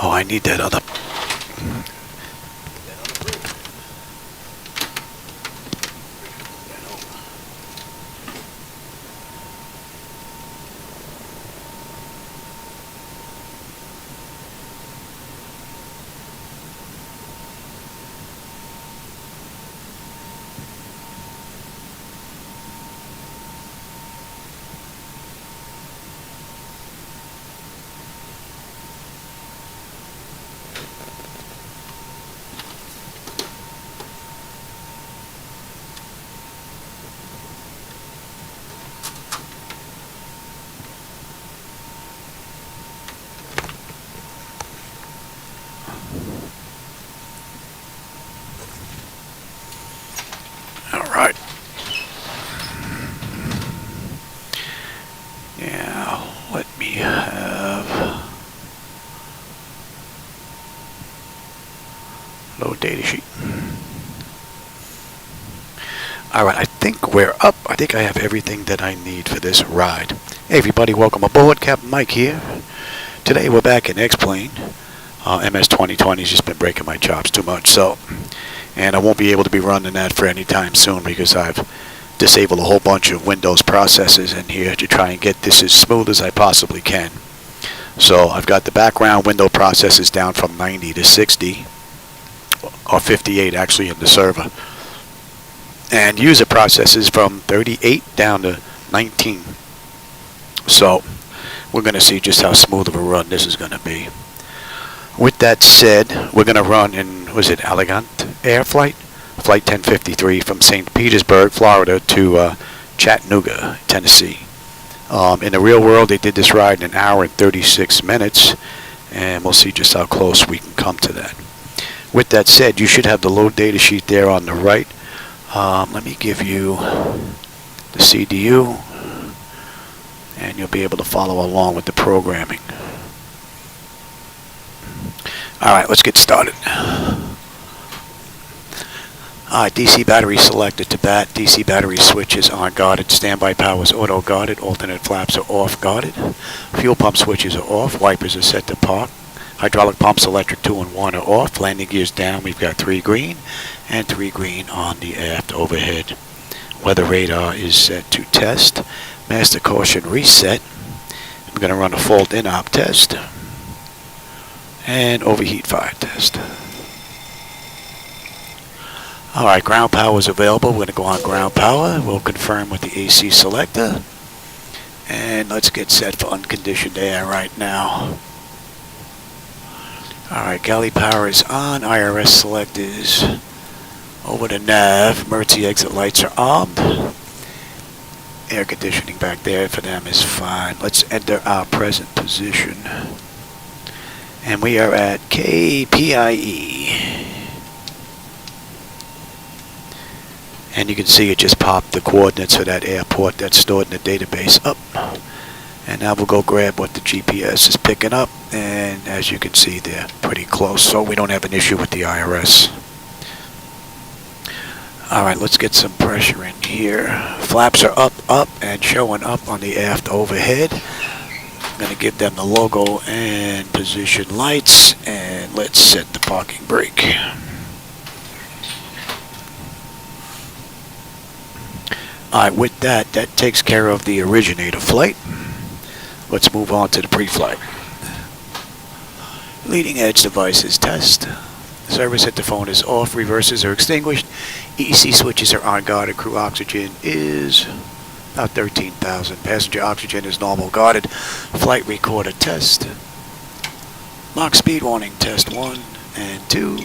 Oh, I need that other. All right. Yeah, let me have load data sheet. All right, I think we're up. I think I have everything that I need for this ride. Hey everybody, welcome aboard. Captain Mike here. Today we're back in X-Plane. MS 2020 has just been breaking my chops too much, and I won't be able to be running that for any time soon because I've disabled a whole bunch of Windows processes in here to try and get this as smooth as I possibly can. So I've got the background window processes down from 90 to 60, or 58 actually in the server, and user processes from 38 down to 19. So we're going to see just how smooth of a run this is going to be. With that said, we're going to run in, was it Allegiant Air Flight? Flight 1053 from St. Petersburg, Florida to Chattanooga, Tennessee. In the real world, they did this ride in 1 hour and 36 minutes, and we'll see just how close we can come to that. With that said, you should have the load data sheet there on the right. Let me give you the CDU, and you'll be able to follow along with the programming. Alright, let's get started. Alright, DC battery selected to bat. DC battery switches are guarded. Standby power is auto guarded. Alternate flaps are off guarded. Fuel pump switches are off. Wipers are set to park. Hydraulic pumps, electric 2 and 1 are off. Landing gears down. We've got 3 green and 3 green on the aft overhead. Weather radar is set to test. Master caution reset. I'm going to run a fault in-op test and overheat fire test. Alright, ground power is available. We're going to go on ground power. We'll confirm with the AC selector. And let's get set for unconditioned air right now. Alright, galley power is on. IRS select is over the nav. Emergency exit lights are armed. Air conditioning back there for them is fine. Let's enter our present position. And we are at KPIE. And you can see it just popped the coordinates for that airport that's stored in the database up. And now we'll go grab what the GPS is picking up. And as you can see, they're pretty close, so we don't have an issue with the IRS. Alright, let's get some pressure in here. Flaps are up, and showing up on the aft overhead. I'm going to give them the logo and position lights, and let's set the parking brake. Alright, with that takes care of the originator flight. Let's move on to the pre-flight. Leading edge devices test. Service at the phone is off, reverses are extinguished, EEC switches are on guarded, crew oxygen is about 13,000, passenger oxygen is normal guarded, flight recorder test, Mach speed warning test 1 and 2,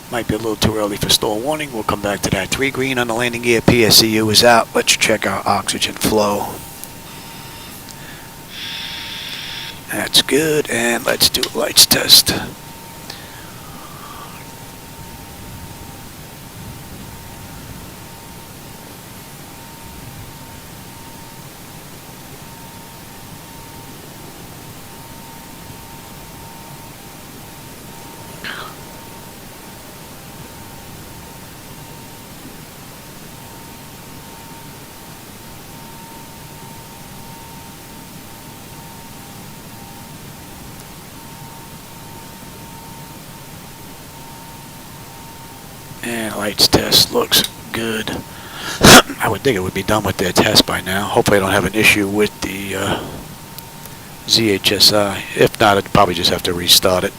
might be a little too early for stall warning, we'll come back to that. 3 green on the landing gear, PSCU is out, let's check our oxygen flow. That's good, and let's do a lights test. And lights test looks good. I would think it would be done with their test by now. Hopefully I don't have an issue with the ZHSI. If not, I'd probably just have to restart it.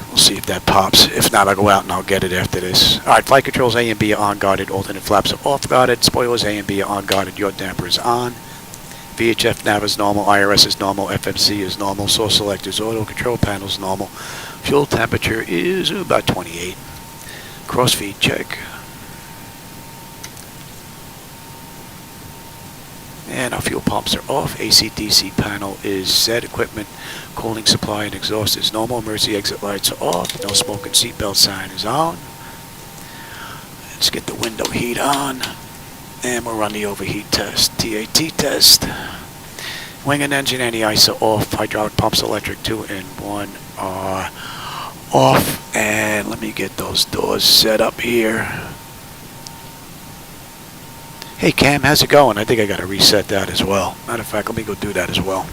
We'll see if that pops. If not, I'll go out and I'll get it after this. Alright, flight controls A and B are on guarded. Alternate flaps are off guarded. Spoilers A and B are on guarded. Yaw damper is on. VHF nav is normal. IRS is normal. FMC is normal. Source select is auto. Control panel is normal. Fuel temperature is about 28. Crossfeed check. And our fuel pumps are off. AC/DC panel is Z. Equipment, cooling supply, and exhaust is normal. Emergency exit lights are off. No smoke and seatbelt sign is on. Let's get the window heat on. And we'll run the overheat test. TAT test. Wing and engine anti-ice are off. Hydraulic pumps, electric 2 and 1 are off. And let me get those doors set up here. Hey Cam, how's it going? I think I got to reset that as well. Matter of fact, let me go do that as well.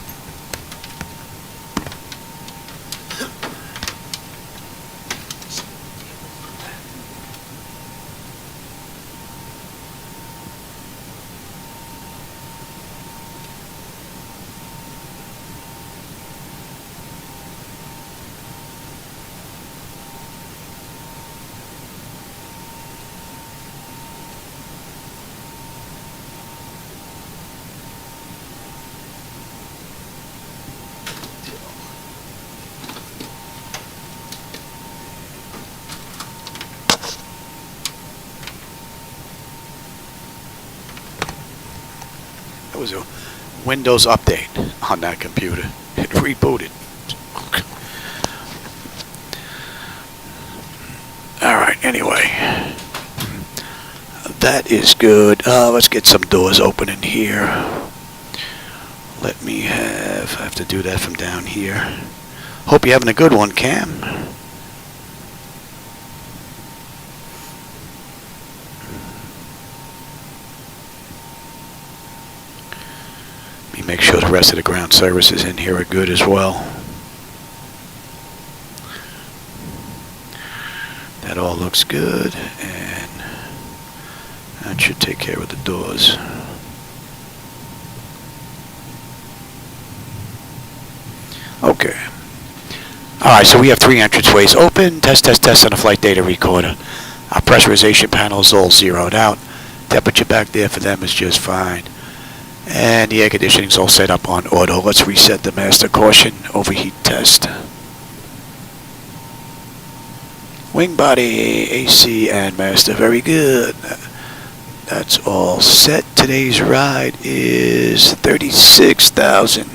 That was a Windows update on that computer. It rebooted. Alright, anyway. That is good. Let's get some doors open in here. I have to do that from down here. Hope you're having a good one, Cam. Let me make sure the rest of the ground services in here are good as well. That all looks good, and that should take care of the doors. Okay. Alright, so we have 3 entranceways open. Test on the flight data recorder. Our pressurization panel is all zeroed out. Temperature back there for them is just fine. And the air conditioning is all set up on auto. Let's reset the master caution overheat test. Wing body, AC, and master. Very good. That's all set. Today's ride is 36,000.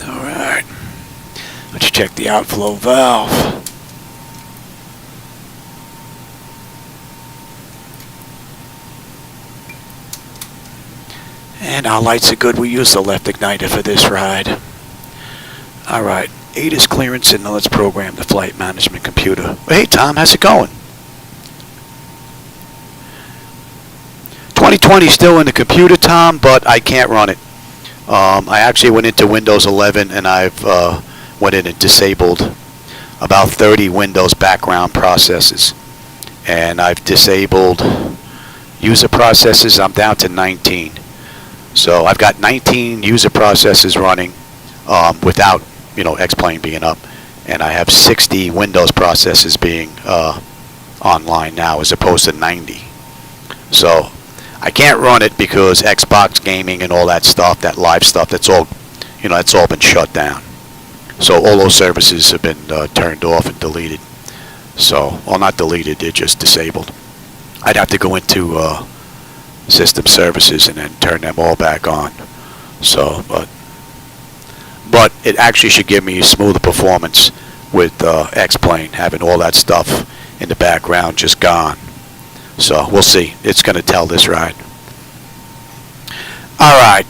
Alright. Let's check the outflow valve. And our lights are good. We use the left igniter for this ride. Alright, ATIS clearance, and now let's program the flight management computer. Hey Tom, how's it going? 2020 is still in the computer, Tom, but I can't run it. I actually went into Windows 11 and I've went in and disabled about 30 Windows background processes. And I've disabled user processes. I'm down to 19. So I've got 19 user processes running without, X-Plane being up, and I have 60 Windows processes being online now, as opposed to 90. So I can't run it because Xbox gaming and all that stuff, that live stuff, that's all, that's all been shut down. So all those services have been turned off and deleted. So, well, not deleted, they're just disabled. I'd have to go into system services and then turn them all back on. So, but it actually should give me smoother performance with X-Plane, having all that stuff in the background just gone. So we'll see. It's going to tell this ride. Alright,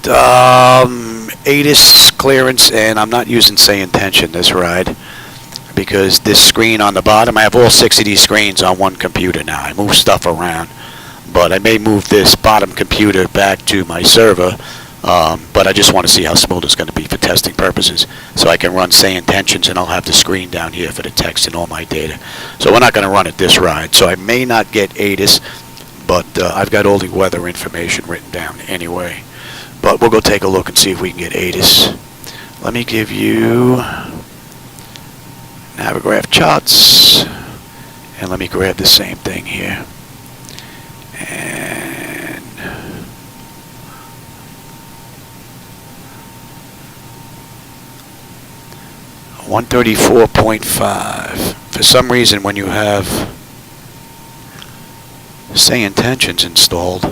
ATIS clearance, and I'm not using SayIntentions this ride because this screen on the bottom, I have all 6 of these screens on one computer now. I move stuff around. but I may move this bottom computer back to my server, but I just want to see how smooth it's going to be for testing purposes, so I can run SayIntentions and I'll have the screen down here for the text and all my data. So we're not going to run it this ride, so I may not get ATIS, but I've got all the weather information written down anyway. But we'll go take a look and see if we can get ATIS. Let me give you Navigraph charts, and let me grab the same thing here. And 134.5. For some reason, when you have SayIntentions installed,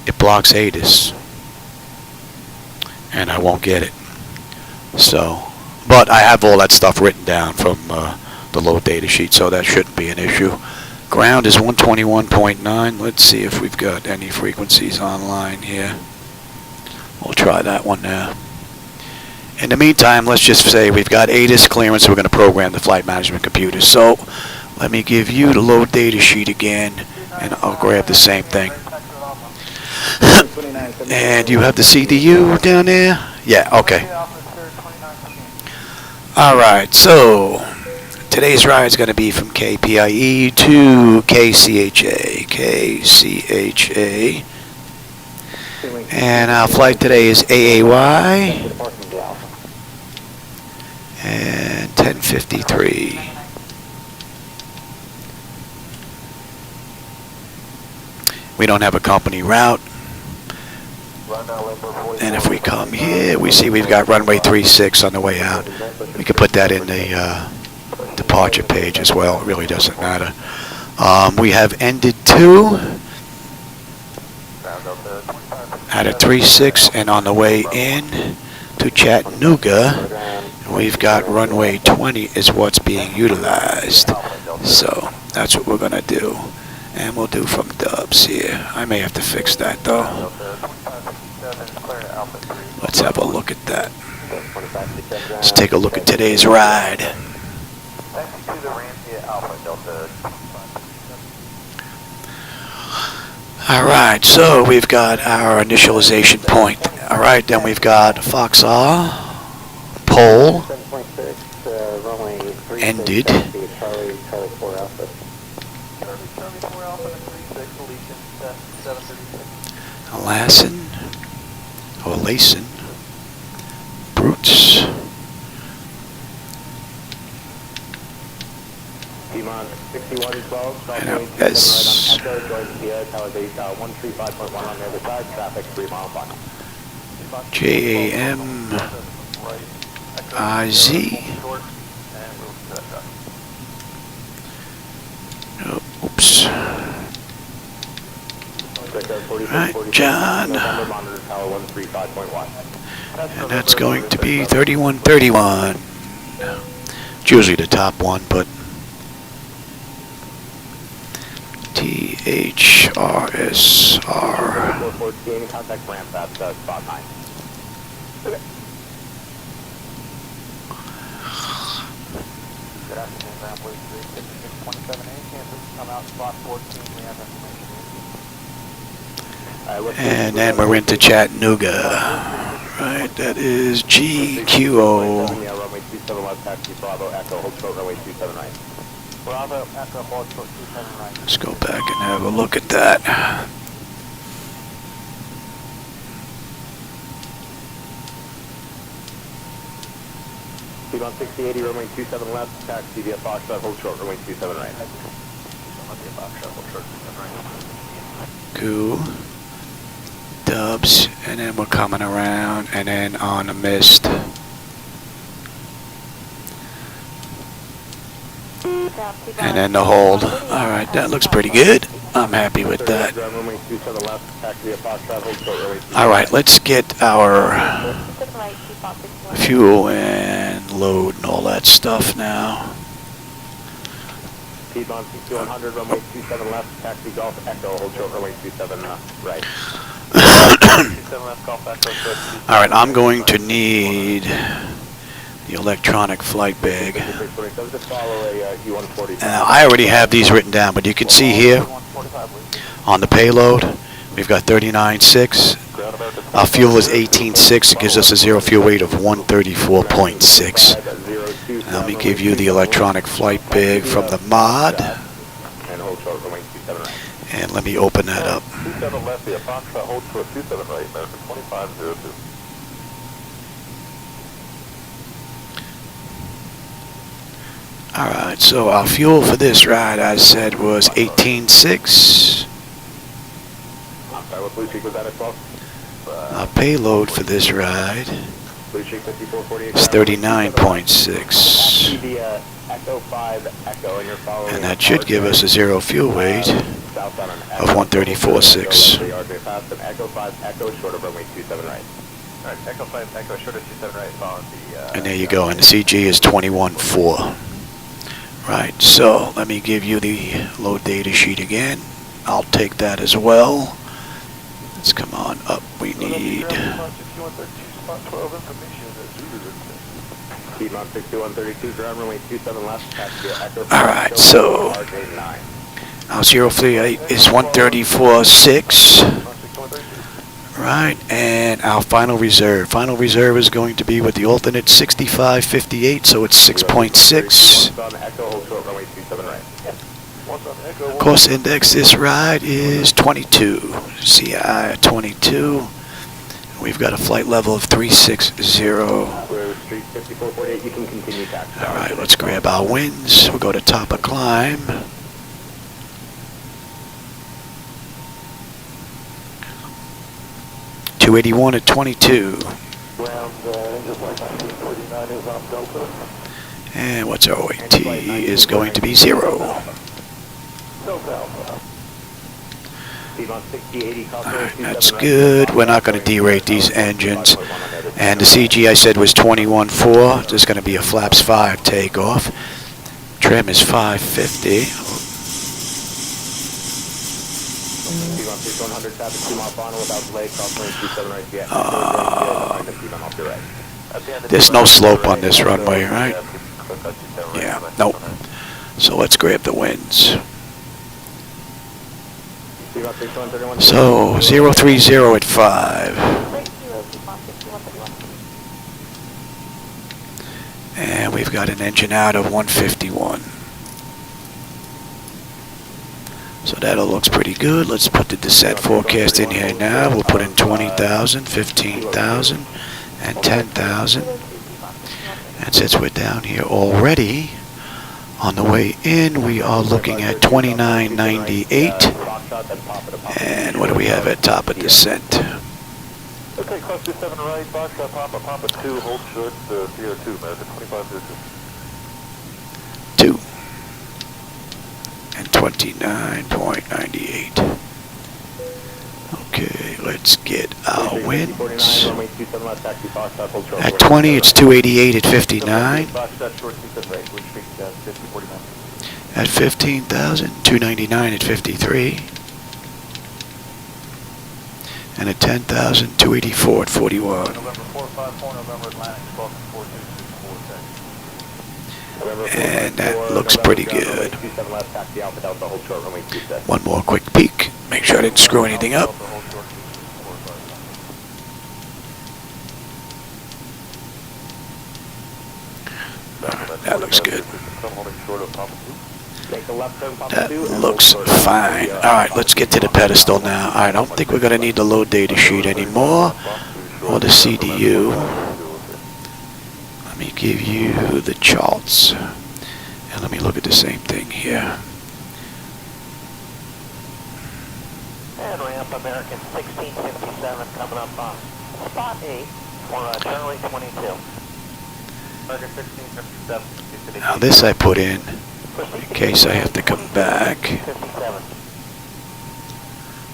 it blocks ATIS, and I won't get it. So, but I have all that stuff written down from the load data sheet, so that shouldn't be an issue. Ground is 121.9. Let's see if we've got any frequencies online here. We'll try that one now. In the meantime, let's just say we've got ATIS clearance, so we're going to program the flight management computer. So let me give you the load data sheet again, and I'll grab the same thing. And you have the CDU down there? Yeah, okay. Alright, so today's ride is going to be from KPIE to KCHA. KCHA. And our flight today is AAY. And 10:53. We don't have a company route. And if we come here, we see we've got runway 36 on the way out. We could put that in the departure page as well. It really doesn't matter. We have ended 2 at a 36, and on the way in to Chattanooga, we've got runway 20 is what's being utilized. So that's what we're going to do. And we'll do from dubs here. I may have to fix that though. Let's have a look at that. Let's take a look at today's ride. Alright, so we've got our initialization point. Alright, then we've got Fox R, pole, ended, Lassen, or Lassen, Brutes, and our S, JAM, IZ, oh, oops. Right, John. And that's going to be 3131. It's usually the top one, but THRSR. And then we're into Chattanooga. Right, that is GQO. Let's go back and have a look at that. On 6080, runway 27 left, taxi via Foxtrot, hold short, runway 27 right. Cool. Dubs, and then we're coming around, and then on a mist. And then the hold. Alright, that looks pretty good. I'm happy with that. Alright, let's get our fuel and load and all that stuff now. Piedmont 6100, runway 27 left, taxi Golf Echo, hold short, runway 27 right. Alright, I'm going to need the electronic flight bag. Just follow a U-140. I already have these written down, but you can see here on the payload, we've got 39.6. Our fuel is 18.6. It gives us a zero fuel weight of 134.6. Let me give you the electronic flight bag from the mod. And hold short runway 27 right. And let me open that up. 27 left, the Foxtrot hold short 27 right, American 2502. Alright, so our fuel for this ride, I said, was 18.6. I'm sorry, what blue cheek was that as well? Our payload for this ride Blue cheek 5448. is 39.6. Echo 5 Echo, and you're following. And that should give us a zero fuel weight of 134.6. Echo 5 Echo, short of runway 27 right. Alright, Echo 5 Echo, short of 27 right, following the... And there you go, and the CG is 21.4. Right, so let me give you the load data sheet again. I'll take that as well. Let's come on up. We need... Piedmont 6132, ground runway 27 left, taxi Echo 5 Alright, Echo, so RJ9. our zero fuel weight is 134.6. Right, and our final reserve. Final reserve is going to be with the alternate 65.58, so it's 6.6. Course index this ride is 22. CI 22. We've got a flight level of 360. Alright, let's grab our winds. We'll go to top of climb. .281 at 22. And what's our OAT is going to be 0. Alright, that's good. We're not going to derate these engines. And the CG I said was 21.4. There's going to be a flaps 5 takeoff. Trim is 550. There's no slope on this runway, right? Yeah, nope. So let's grab the winds. So 030 at 5. And we've got an engine out of 151. So that all looks pretty good. Let's put the descent forecast in here now. We'll put in 20,000, 15,000, and 10,000. And since we're down here already, on the way in, we are looking at 29.98. And what do we have at top of descent? Okay, cross 27 right, Foxtrot, Papa 2, hold short, Sierra 2, American 2502. 2. And 29.98. Okay, let's get our winds. At 20, it's 288 at 59. At 15,000, 299 at 53. And at 10,000, 284 at 41. And that looks pretty good. One more quick peek. Make sure I didn't screw anything up. That looks good. That looks fine. Alright, let's get to the pedestal now. Alright, I don't think we're going to need the load data sheet anymore. Or the CDU. Let me give you the charts. And let me look at the same thing here. And ramp American 1657 coming up on spot 8 for Charlie 22. American 1657. Now this I put in case I have to come back.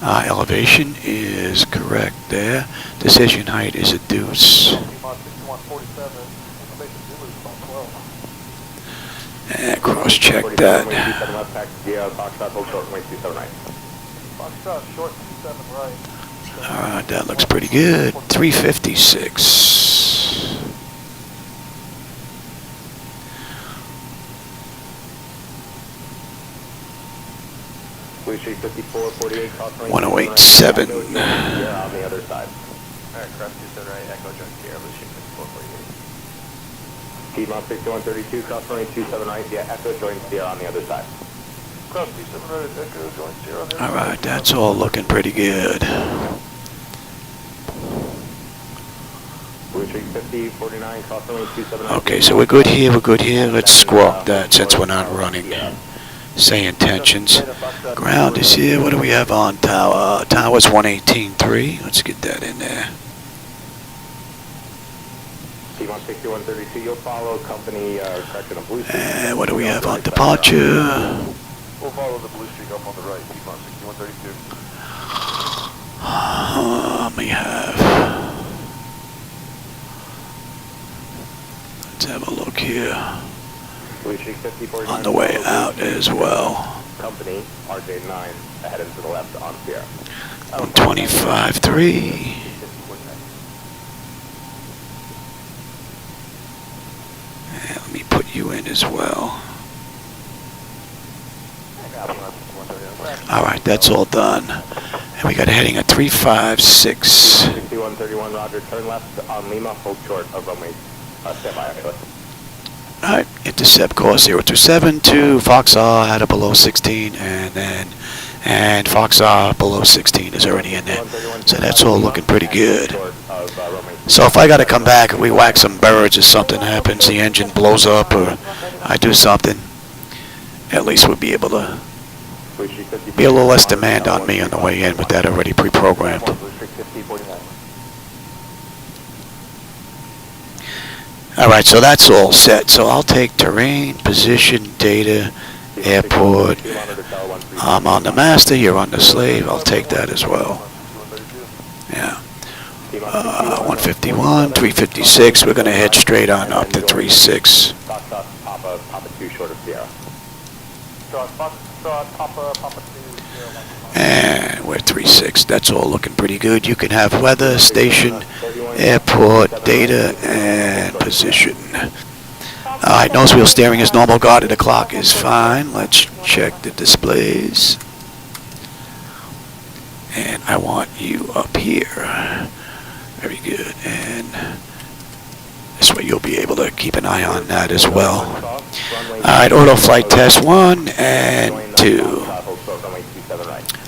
Elevation is correct there. Decision height is a deuce. And cross check that. Alright, that looks pretty good. 356. Blue Street 5448, cross runway 1087. Sierra on the other side. Alright, cross 27 right, Echo join Sierra, Blue Street 5448. Piedmont 6132, cross runway 27 right, yeah, Echo join Sierra on the other side. Cross 27 right, Echo join Sierra on the other All side. right, that's all looking pretty good. Blue Street 5049, cross runway 27 right. Okay, so we're good here, we're good here. Let's squawk that since we're not running. SayIntentions. Ground is here. What do we have on tower? Tower's 118.3. Let's get that in there. Piedmont 6132, you'll follow company correction of Blue Street. And what do we have on departure? We'll follow the Blue Streak up on the right, Piedmont 6132. We have. Let's have a look here. Blue Street 5049. On the way out as well. Company RJ9 ahead and to the left on Sierra. 125.3. And let me put you in as well. All right, that's all done. And we got a heading at 356. 6131, roger, turn left on Lima, hold short of runway, stand by actually. All right, intercept course 027 to Fox R at a below 16, and Fox R below 16 is already in there. So that's all looking pretty good. So if I got to come back and we whack some birds or something happens, the engine blows up or I do something, at least we'll be able to be a little less demand on me on the way in with that already pre-programmed. All right, so that's all set. So I'll take terrain, position, data, airport. I'm on the master, you're on the slave. I'll take that as well. Yeah. 151, 356. We're going to head straight on up to 36. And we're 36. That's all looking pretty good. You can have weather, station, airport, data, and position. All right, nose wheel steering is normal. Guard of the clock is fine. Let's check the displays. And I want you up here. Very good. And this way you'll be able to keep an eye on that as well. All right, auto flight test 1 and 2.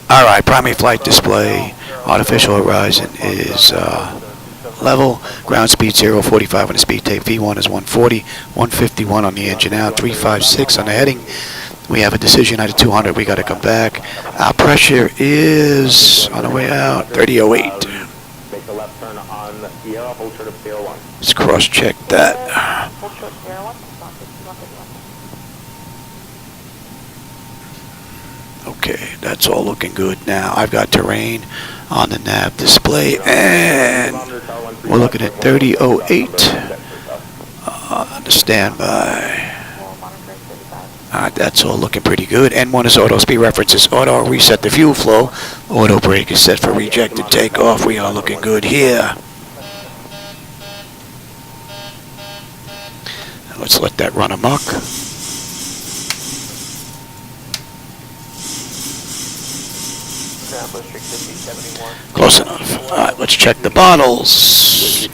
All right, primary flight display, artificial horizon is level, ground speed 045 on the speed tape, V1 is 140, 151 on the engine out, 356 on the heading. We have a decision out of 200, we got to come back. Our pressure is, on the way out, 3008. Make the left turn on Sierra, hold short of Sierra 1. Let's cross-check that. Okay, that's all looking good now. I've got terrain on the nav display, and we're looking at 3008 on the standby. That's all looking pretty good. N1 is auto speed references. Auto reset the fuel flow. Auto brake is set for rejected takeoff. We are looking good here. Let's let that run amok. Close enough. All right, let's check the bottles.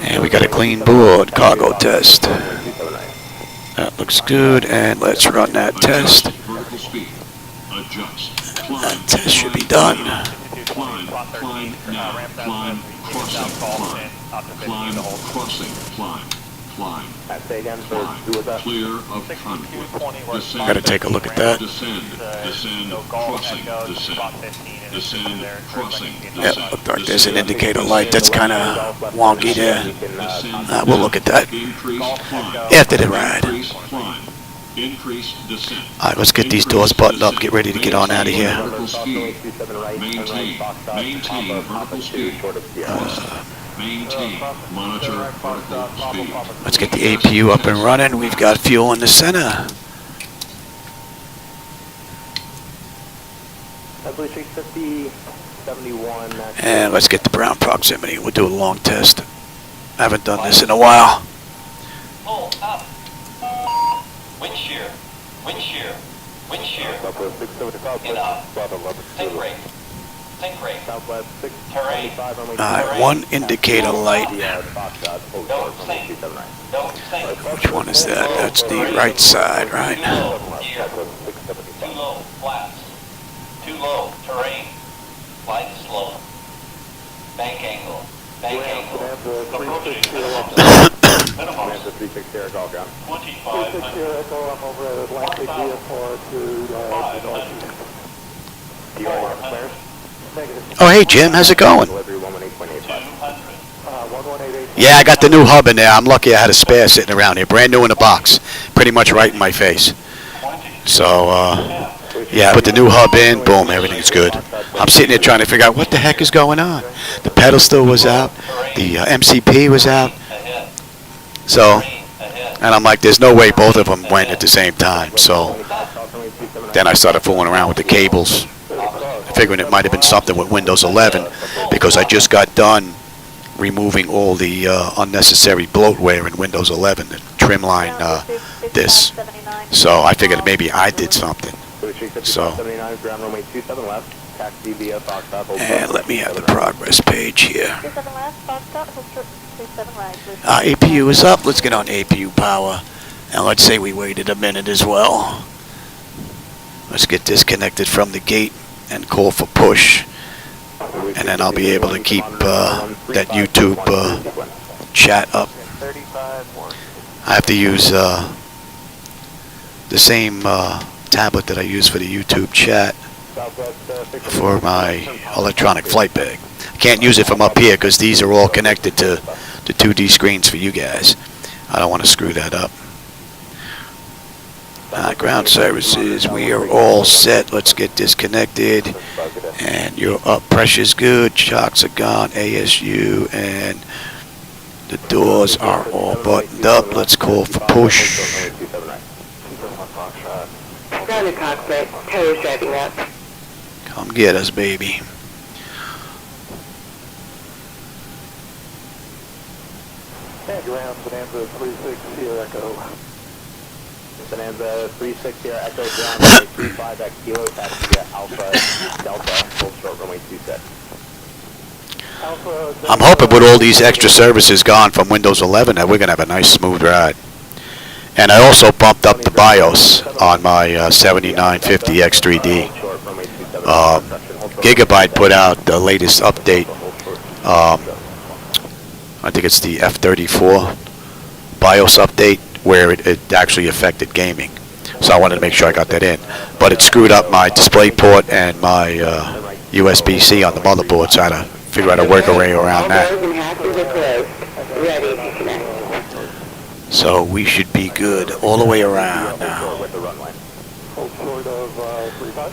And we got a clean board. Cargo test. That looks good, and let's run that test. That test should be done. Climb now, climb, crossing, climb, crossing, climb. Say again, so Clear of conflict. Descend. Got to take a look at that. Descend, crossing, descend, crossing, Yep, looked like there's an indicator light. That's kind of wonky there. We'll look at that after the ride. Increase descent. All right, let's get these doors buttoned up. Get ready to get on out of here. Maintain vertical speed. Maintain, monitor vertical speed. Let's get the APU up and running. We've got fuel in the center. Blue Street 5071. And let's get the ground proximity. We'll do a long test. I haven't done this in a while. Pull up. Wind shear. Wind shear. Wind shear. Southwest 675, In up. spot 11. Sink rate. Sink rate. Southwest Terrain. 625, runway Alright, one indicator light. Foxtrot, hold No short, runway sink. 279. No sink. Which one is that? That's the right side, right? Too low. Gear. Too low. Flaps. Too low. Terrain. Flight slow. Bank angle. Bank angle. Approaching minimum. Samantha 36 Sierra, call ground. 2500. Echo, I'm over at Atlantic VFR to northeast. You already have flares? Negative. Oh, hey, Jim, how's it going? Delivery 118.85. 200. 1188. Yeah, I got the new hub in there. I'm lucky I had a spare sitting around here. Brand new in a box. Pretty much right in my face. So, yeah, I put the new hub in. Boom, everything's good. I'm sitting there trying to figure out what the heck is going on. The pedal still was out. The MCP was out. Ahead. So, Ahead. and I'm like, there's no way both of them went at the same time. So, then I started fooling around with the cables, figuring it might have been something with Windows 11, because I just got done removing all the unnecessary bloatware in Windows 11, the trimline this. So I figured maybe I did something. So, 79, ground runway 27 left, taxi via Foxtrot, hold and short, let me have the progress page here. 27 left, Foxtrot, hold short, 27 right. APU is up. Let's get on APU power. And let's say we waited a minute as well. Let's get disconnected from the gate and call for push. And then I'll be able to keep that YouTube chat up. 35, I have to use the same tablet that I use for the YouTube chat for my electronic flight bag. I can't use it from up here because these are all connected to the 2D screens for you guys. I don't want to screw that up. Ground services, we are all set. Let's get disconnected. And you're up. Pressure's good. Shocks are gone. ASU and the doors are all buttoned up. Let's call for push. Ground to Cockpit, tower's driving up. Come get us, baby. ground, Bonanza 36 Sierra Echo. Bonanza 36 Sierra Echo, ground runway 35 at Kilo, taxi via Alpha Delta, hold short, runway 26. I'm hoping with all these extra services gone from Windows 11 that we're going to have a nice smooth ride. And I also bumped up the BIOS on my 7950 X3D. Gigabyte put out the latest update. I think it's the F34 BIOS update where it actually affected gaming. So I wanted to make sure I got that in. But it screwed up my display port and my USB-C on the motherboard, so I had to figure out a workaround around that. Ready to connect. So we should be good all the way around now. Hold short of 35.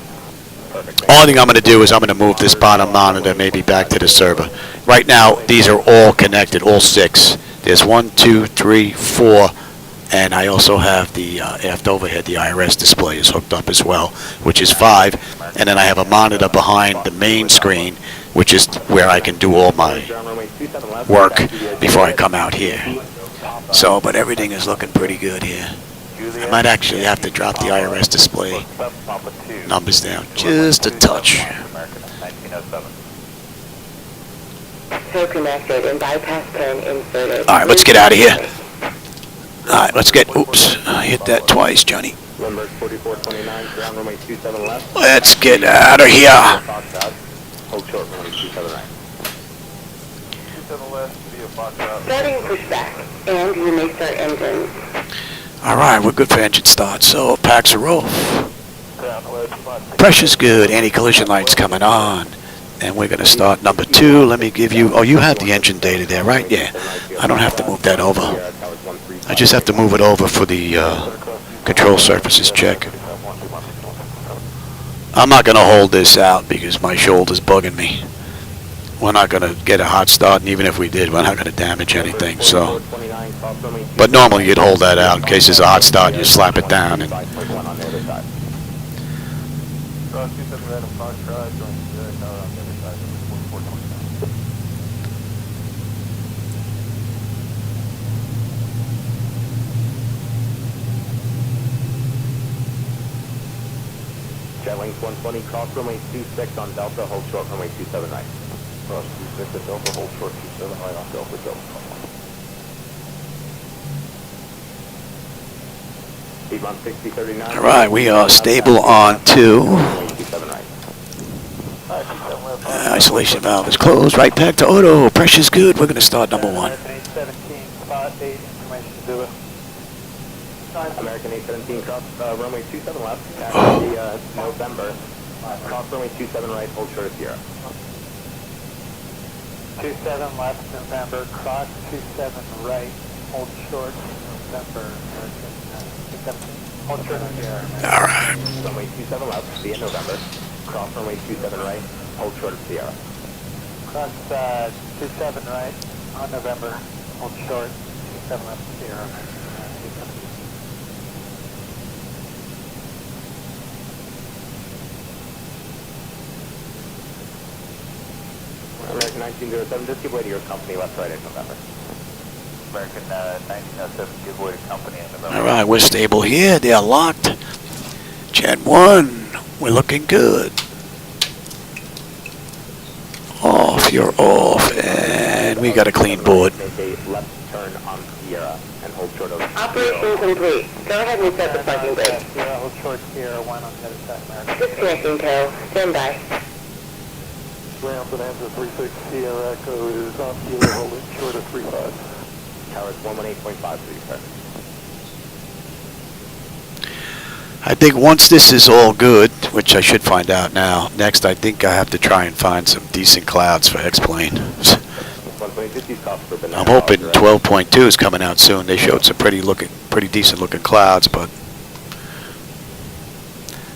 Only thing I'm going to do is I'm going to move this bottom monitor maybe back to the server. Right now, these are all connected, all 6. There's 1, 2, 3, 4, and I also have the aft overhead, the IRS display is hooked up as well, which is 5. And then I have a monitor behind the main screen, which is where I can do all my work before I come out here. So, but everything is looking pretty good here. I might actually have to drop the IRS display numbers down just a touch. So connected and bypass pin inserted. All right, let's get out of here. All right, let's get, oops, I hit that twice, Johnny. Lindbergh 4429, ground runway 27 left. Let's get out of here. Hold short, runway 279. 27 left via Foxtrot. Starting pushback, and you may start engines. All right, we're good for engine start, so packs are off. Southwest 56. Pressure's good, anti-collision lights coming on. And we're going to start number 2. Let me give you, oh, you have the engine data there, right? Yeah. I don't have to move that over. I just have to move it over for the control surfaces check. I'm not going to hold this out because my shoulder's bugging me. We're not going to get a hot start, and even if we did, we're not going to damage anything. So, but normally you'd hold that out in case there's a hot start. You slap it down. And 27 random Foxtrot, join the car on the other side of 4429. 120, cross runway 26 on Delta, hold short runway 27 right. Cross 26 at Delta, hold short 27 right on Delta, Delta. Speed on 6039. All right, we are stable on 2. Runway 27 right. Isolation valve is closed. Right back to auto. Pressure's good. We're going to start number 1. 817, spot 8, information to do it. American 817, cross runway 27 left, taxi November, cross runway 27 right, hold short of Sierra. 27 left, November, cross 27 right, hold short, November, American 817, hold short of Sierra. All right. Runway 27 left, via November, cross runway 27 right, hold short of Sierra. Cross 27 right on November, hold short, 27 left, Sierra. American 1907, just give way to your company left right in November. American 1907, give way to company in November. All right, we're stable here. They are locked. Chat 1, we're looking good. Off, you're off, and we got a clean board. Make a left turn on Sierra and hold short of Operation complete. Go ahead and set the parking brake. Sierra, hold short, Sierra, 1 on the other side, American. Disconnecting tow. Stand by. Ramp and answer 36 Sierra Echo is on kilo, holding short of 35. Towers 118.5 for you, sir. I think once this is all good, which I should find out now, next I think I have to try and find some decent clouds for X-Plane. I'm hoping 12.2 is coming out soon. They showed some pretty decent looking clouds, but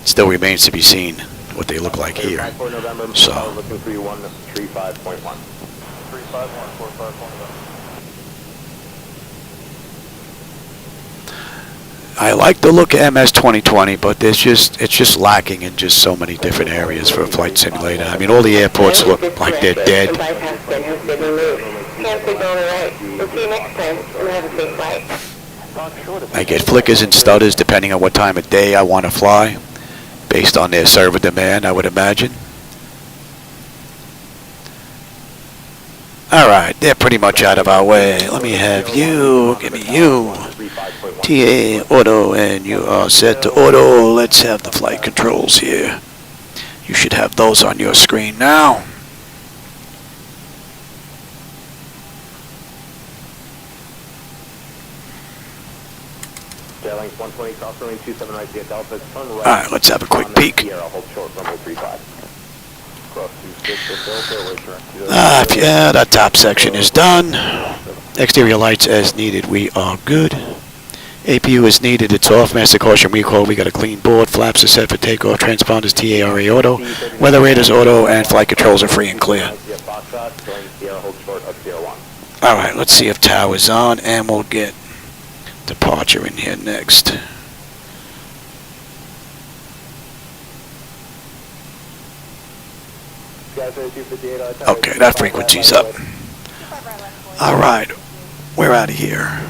still remains to be seen what they look like here. So looking for you 135.1. 35145.1. I like the look of MS 2020, but it's just lacking in just so many different areas for a flight simulator. I mean, all the airports look like they're dead. The bypass bin has been removed. Hand signal on the right. We'll see you next time, and have a safe flight. I get flickers and stutters depending on what time of day I want to fly, based on their server demand, I would imagine. All right, they're pretty much out of our way. Let me have you. Give me you. TA auto, and you are set to auto. Let's have the flight controls here. You should have those on your screen now. Length 120, cross runway 27 right via Delta, turn right. All right, let's have a quick peek. Sierra, hold short, runway 35. Cross 26 at Delta, wait for Yeah, that top section is done. Exterior lights as needed. We are good. APU is needed. It's off. Master caution recall. We got a clean board. Flaps are set for takeoff. Transponders TARA auto. Weather radars auto, and flight controls are free and clear. All right, let's see if tower's on, and we'll get departure in here next. Okay, that frequency's up. All right, we're out of here.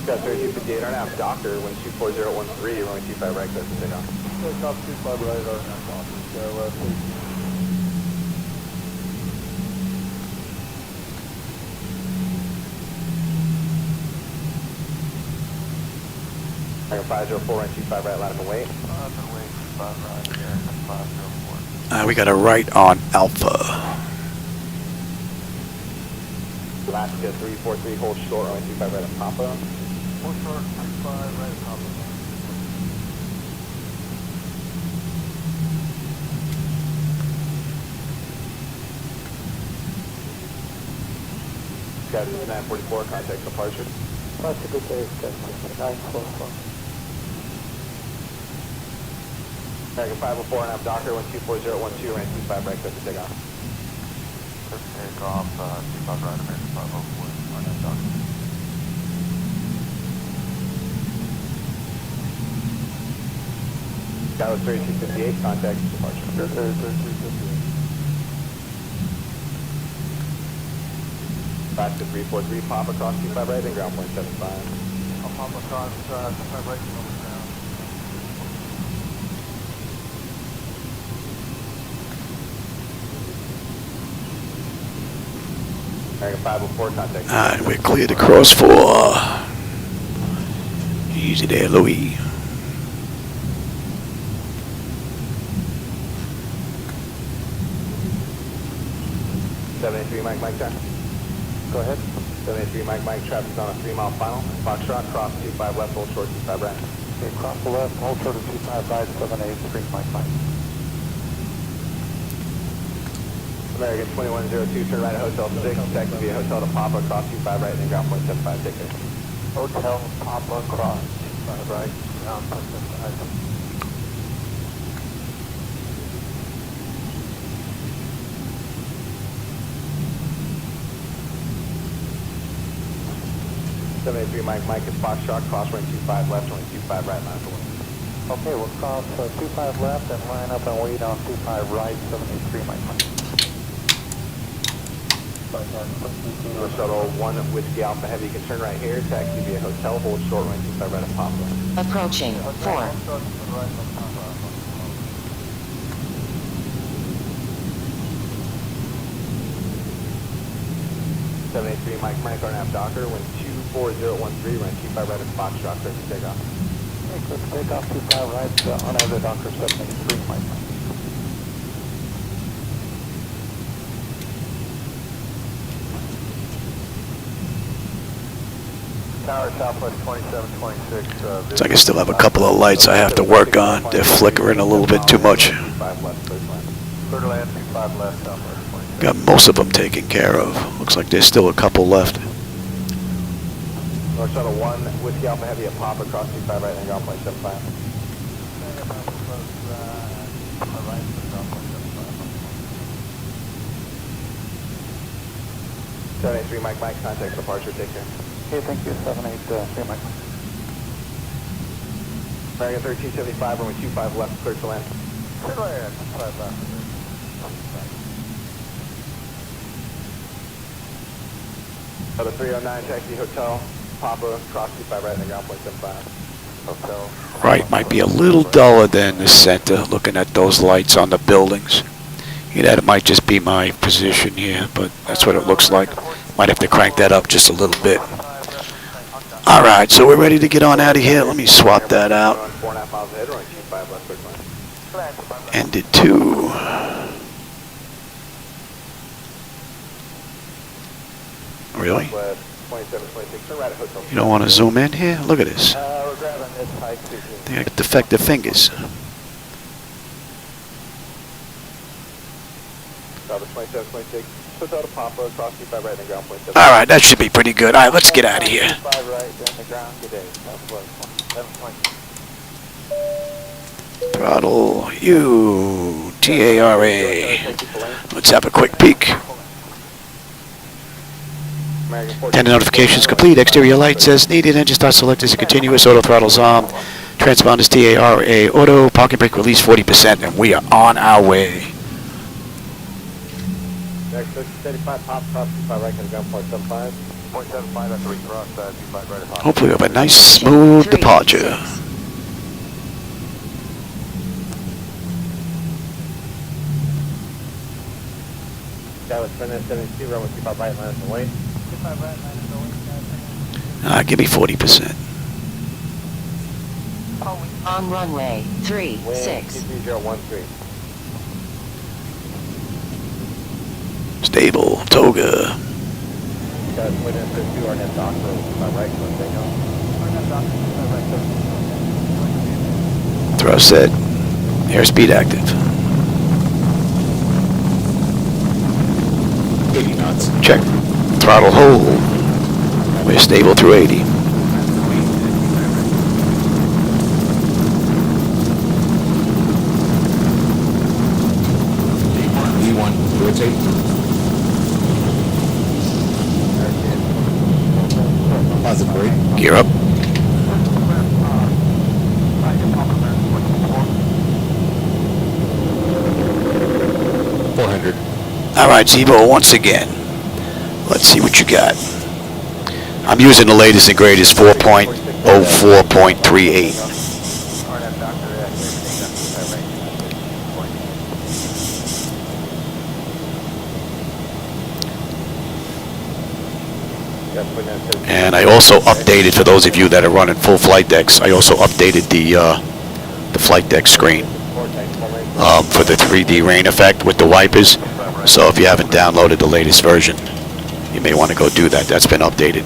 Got 3258 right now, Doctor, 124013, runway 25 right, close to take off. Top 25 right, our I got 504, runway 25 right, line up and wait. We got a right on Alpha. Alaska 343, hold short, runway 25 right at Papa. Hold short, 25 right at Papa. Got 944, contact departure. That's a good day, 944. American 504 and I'm Doctor 124012, runway 25 right, close to take off. Take off, 25 right, American 504, on that Doctor. That was 3258, contact departure. 3358. Back to 343, pop across 25 right and ground point 75. I'll pop across 25 right and over ground. American 504, contact. Alright, we're clear to cross 4. Easy there, Louis. Mike, Mike, check. Go ahead. 783 Mike, traffic's on a 3-mile final. Foxtrot, cross 25 left, hold short 25 right. Okay, cross the left, hold short of 25 right, 783 Mike. American 2102, turn right at Hotel 6, taxi via Hotel to Papa, cross 25 right, and then ground point 75, take care. Hotel Papa, cross 25 right, ground point 75. 783 Mike, it's Foxtrot, cross runway 25 left, runway 25 right, line for wind. Okay, we'll cross 25 left and line up and wait on 25 right, 783 Mike. Shuttle 1 Whiskey Alpha Heavy, you can turn right here, taxi via Hotel, hold short runway 25 right at Papa. Approaching 4. 783 Mike, RNAV Docker, wind 24013, run 25 right at Foxtrot, clear for takeoff. Okay, clear for takeoff, 25 right, on over Docker 783 Mike. Tower Southwest 2726. Looks like I still have a couple of lights I have to work on. They're flickering a little bit too much. 5 left, clear to land. Clear to land, 25 left, Southwest 27. Got most of them taken care of. Looks like there's still a couple left. North Shuttle 1 Whiskey Alpha Heavy at Papa, cross 25 right, and ground point 75. 783 Mike, contact departure, take care. Okay, thank you, 783 Mike. American 1375, runway 25 left, clear to land. Clear to land, 25 left. Shuttle 309, taxi Hotel, Papa, cross 25 right, and ground point 75. Hotel. Right, might be a little duller than the center, looking at those lights on the buildings. Yeah, that might just be my position here, but that's what it looks like. Might have to crank that up just a little bit. Alright, so we're ready to get on out of here. Let me swap that out. 4.5 miles ahead, runway 25 left, clear to land. Ended 2. Really? West 2726, turn right at Hotel. You don't want to zoom in here? Look at this. We're grabbing this high too. They got defective fingers. Southwest 2726, Hotel to Papa, cross 25 right, and ground point 75. Alright, that should be pretty good. Alright, let's get out of here. 25 right, then the ground, good day. Southwest 2720. Throttle U, TARA. Let's have a quick peek. Tender notifications complete. Exterior lights as needed. Engine start select as a continuous. Auto throttles on. Transponders TARA. Auto. Parking brake release 40%. And we are on our way. Next 35, pop, cross 25 right, and ground point 75. 0.75 after we cross 25 right at Papa. Hopefully we have a nice smooth departure. That was 72, runway 25 right, line and wait. 25 right, line and wait. Give me 40%. On runway 36. Wind 23013. Stable. Toga. Got wind in 52, RNAV Docker, 25 right, clear to takeoff. Thrust set. Airspeed active. 80 knots. Check. Throttle hold. We're stable through 80. E1, rotate. Positive brake. Gear up. .400. All right, Zibo, once again, Let's see what you got. I'm using the latest and greatest 4.04.38. And I also updated, for those of you that are running full flight decks, I also updated the flight deck screen for the 3D rain effect with the wipers. So if you haven't downloaded the latest version, you may want to go do that. That's been updated.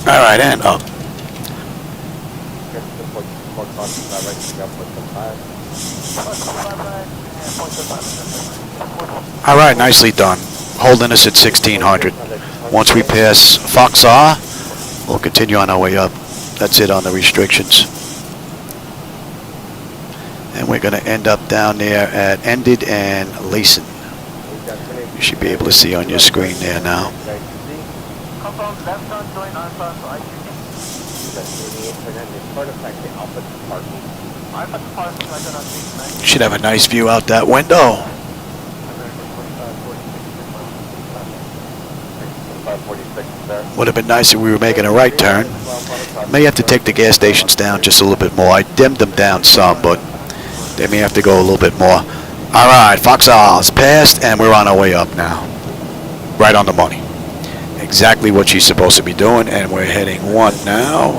All right, and up. All right, nicely done. Holding us at 1600. Once we pass Fox R, we'll continue on our way up. That's it on the restrictions. And we're going to end up down there at Ended and Lacen. You should be able to see on your screen there now. You should have a nice view out that window. Would have been nice if we were making a right turn. May have to take the gas stations down just a little bit more. I dimmed them down some, but they may have to go a little bit more. All right, Fox R's passed, and we're on our way up now. Right on the money. Exactly what she's supposed to be doing, and we're heading 1 now.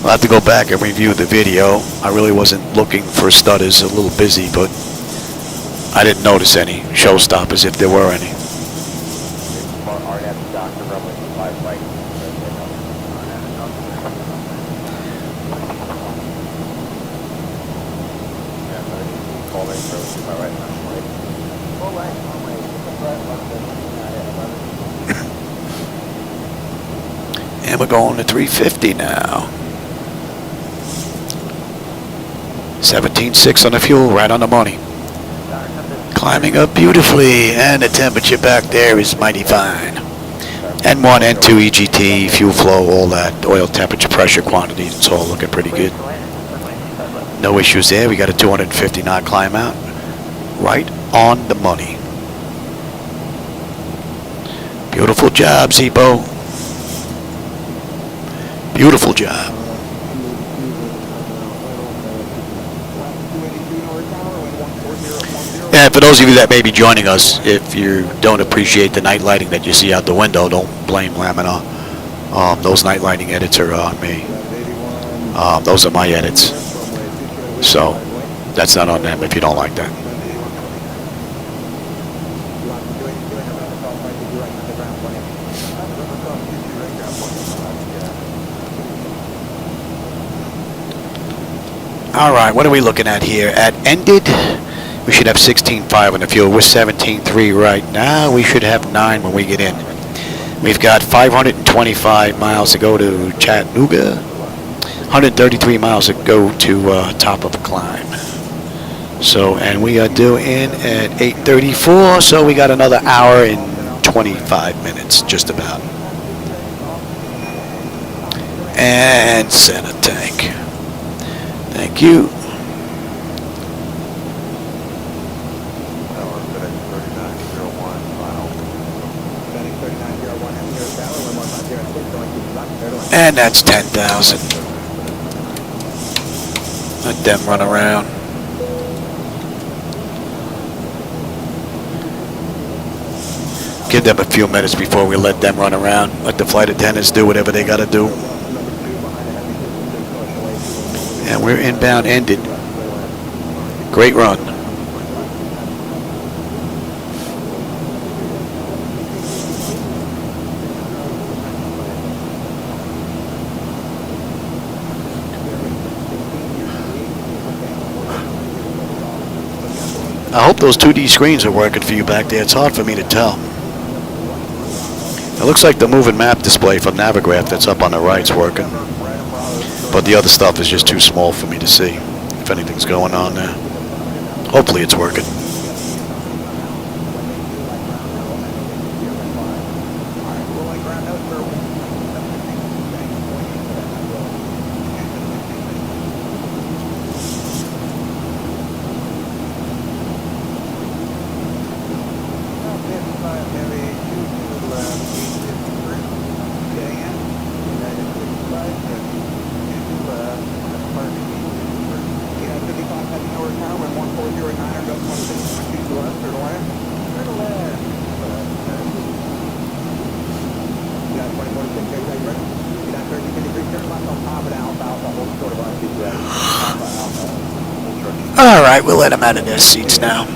I'll have to go back and review the video. I really wasn't looking for stutters, a little busy, but I didn't notice any showstoppers if there were any. And we're going to 350 now. 17.6 on the fuel, right on the money. Climbing up beautifully, and the temperature back there is mighty fine. N1, N2, EGT, fuel flow, all that, oil temperature, pressure, quantity, it's all looking pretty good. No issues there. We got a 250 knot climb out. Right on the money. Beautiful job, Zibo. Beautiful job. And for those of you that may be joining us, if you don't appreciate the night lighting that you see out the window, don't blame Laminar. Those night lighting edits are on me. Those are my edits. So that's not on them if you don't like that. All right, what are we looking at here? At Ended, we should have 16.5 on the fuel. We're 17.3 right now. We should have 9 when we get in. We've got 525 miles to go to Chattanooga, 133 miles to go to top of the climb. So, and we are due in at 8:34, so we got another hour and 25 minutes, just about. And center tank. Thank you. And that's 10,000. Let them run around. Give them a few minutes before we let them run around. Let the flight attendants do whatever they got to do. And we're inbound Ended. Great run. I hope those 2D screens are working for you back there. It's hard for me to tell. It looks like the moving map display from Navigraph that's up on the right's working. But the other stuff is just too small for me to see if anything's going on there. Hopefully it's working. Alright, we'll let them out of their seats now.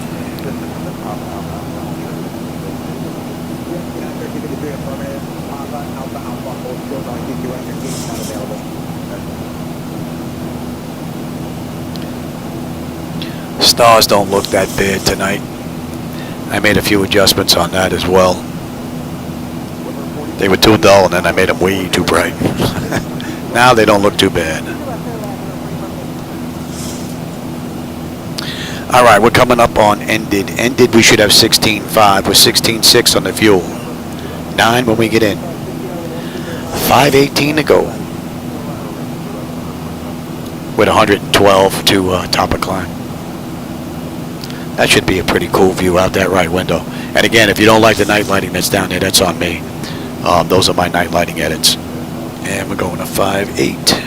Stars don't look that bad tonight. I made a few adjustments on that as well. They were too dull and then I made them way too bright. Now they don't look too bad. Alright, we're coming up on ended. Ended, we should have 16.5. We're 16.6 on the fuel. 9 when we get in. 5:18 to go. With 112 to top of climb. That should be a pretty cool view out that right window. And again, if you don't like the night lighting that's down there, that's on me. Those are my night lighting edits. And we're going to 5.8.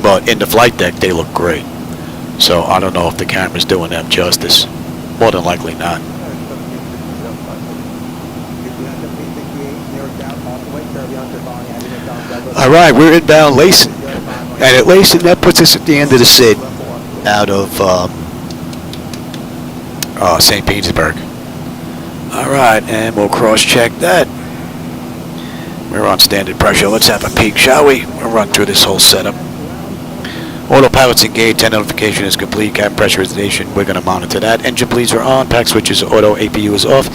But in the flight deck, they look great. So I don't know if the camera's doing them justice. More than likely not. Alright, we're inbound Lacing. And at Lacing, that puts us at the end of the SID out of St. Petersburg. Alright, and we'll cross-check that. We're on standard pressure. Let's have a peek, shall we? We'll run through this whole setup. Autopilot's engaged, 10 notification is complete, cabin pressurization, we're going to monitor that. Engine bleeds are on, pack switches are auto, APU is off.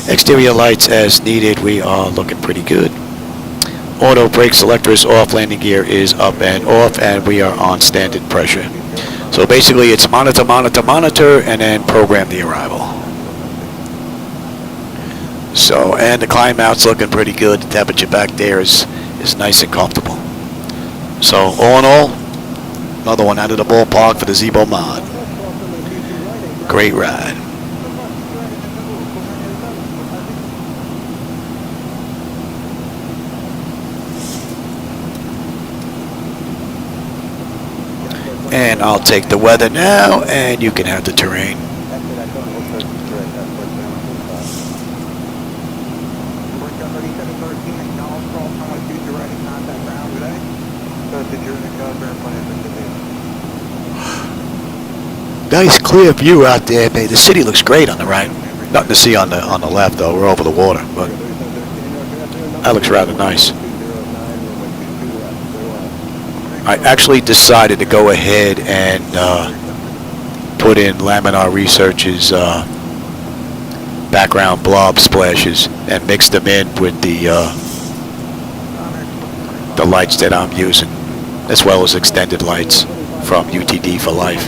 Exterior lights as needed, we are looking pretty good. Auto brake selector is off, landing gear is up and off, and we are on standard pressure. So basically it's monitor, monitor, monitor, and then program the arrival. So, and the climb out's looking pretty good, the temperature back there is nice and comfortable. So all in all, another one out of the ballpark for the Zibo-Mod. Great ride. And I'll take the weather now, and you can have the terrain. Nice clear view out there, babe. The city looks great on the right. Nothing to see on the left though. We're over the water, but that looks rather nice. I actually decided to go ahead and put in Laminar Research's background blob splashes and mix them in with the lights that I'm using, as well as extended lights from UTD for Life.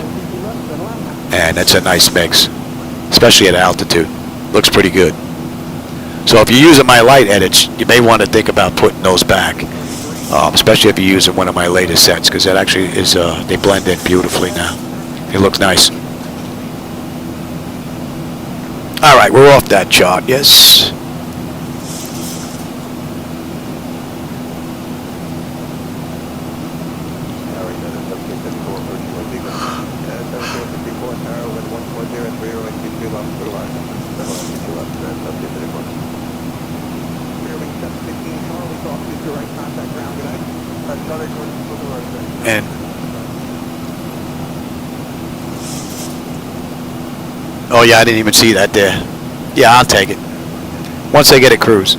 And it's a nice mix, especially at altitude. Looks pretty good. So if you're using my light edits, you may want to think about putting those back, especially if you're using one of my latest sets, because that actually is, they blend in beautifully now. It looks nice. All right, we're off that chart, yes. And oh yeah, I didn't even see that there. Yeah, I'll take it once they get it cruise.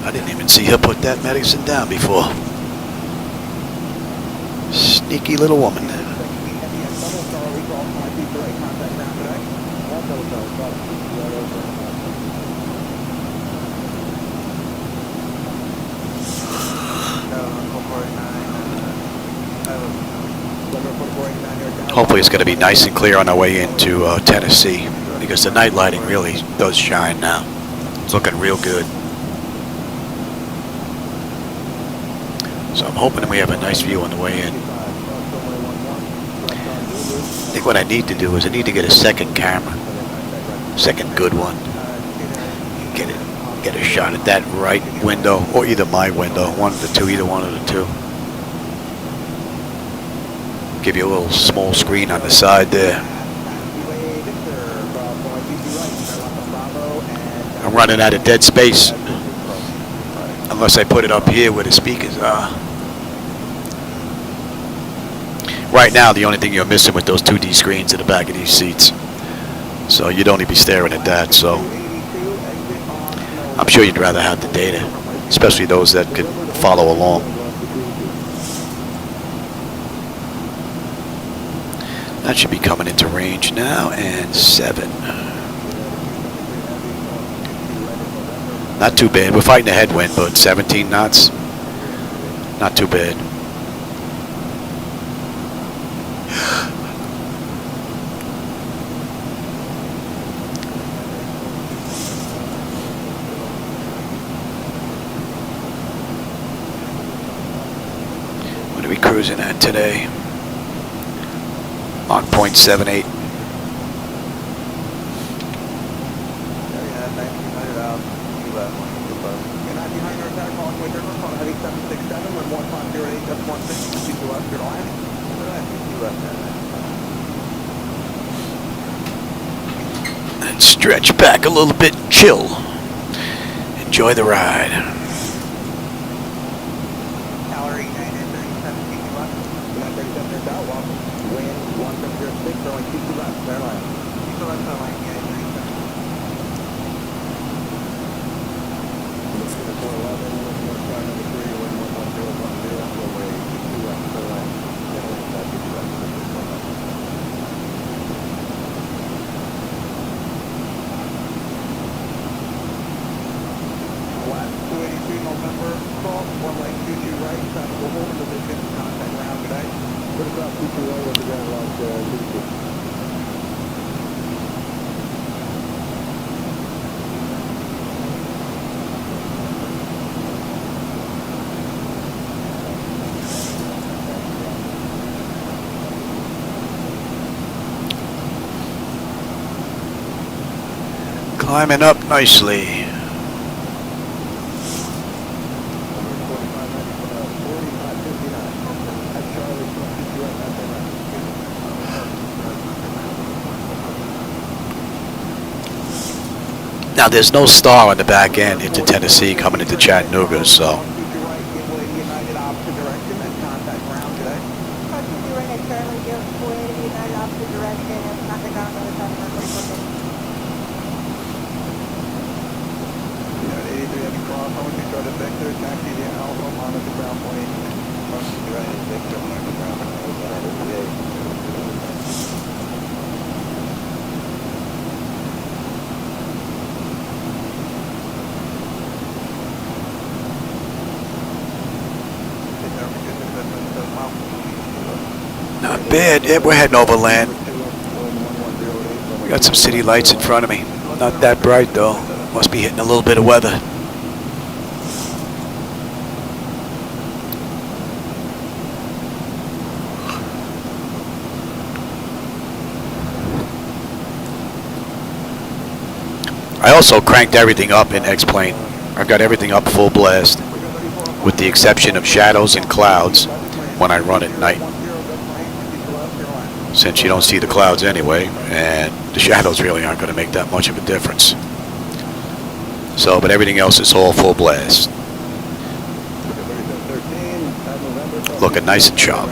I didn't even see her put that medicine down before. Sneaky little woman. Hopefully it's going to be nice and clear on our way into Tennessee, because the night lighting really does shine now. It's looking real good. So I'm hoping we have a nice view on the way in. I think what I need to do is I need to get a second camera, second good one. Get a shot at that right window, or either my window, one of the two, either one of the two. Give you a little small screen on the side there. I'm running out of dead space. Unless I put it up here where the speakers are. Right now, the only thing you're missing with those 2D screens in the back of these seats. So you'd only be staring at that. So I'm sure you'd rather have the data, especially those that could follow along. That should be coming into range now, and 7. Not too bad. We're fighting a headwind, but 17 knots, not too bad. What are we cruising at today? On 0.78. And stretch back a little bit and chill. Enjoy the ride. Climbing up nicely. Now there's no star on the back end into Tennessee coming into Chattanooga, so. Not bad. Yeah, we're heading overland. We got some city lights in front of me. Not that bright though. Must be hitting a little bit of weather. I also cranked everything up in X-Plane. I've got everything up full blast, with the exception of shadows and clouds when I run at night. Since you don't see the clouds anyway, and the shadows really aren't going to make that much of a difference. So, but everything else is all full blast. Looking nice and sharp.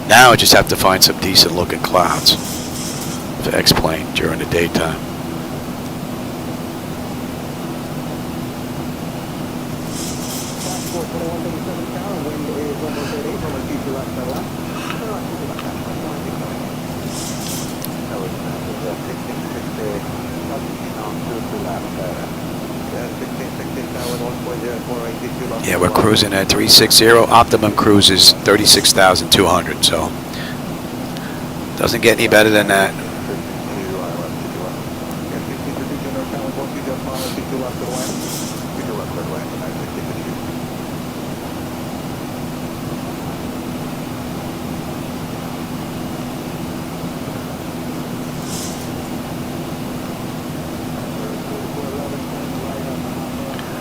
Now I just have to find some decent looking clouds to X-Plane during the daytime. Yeah, we're cruising at 360. Optimum cruise is 36,200, so doesn't get any better than that.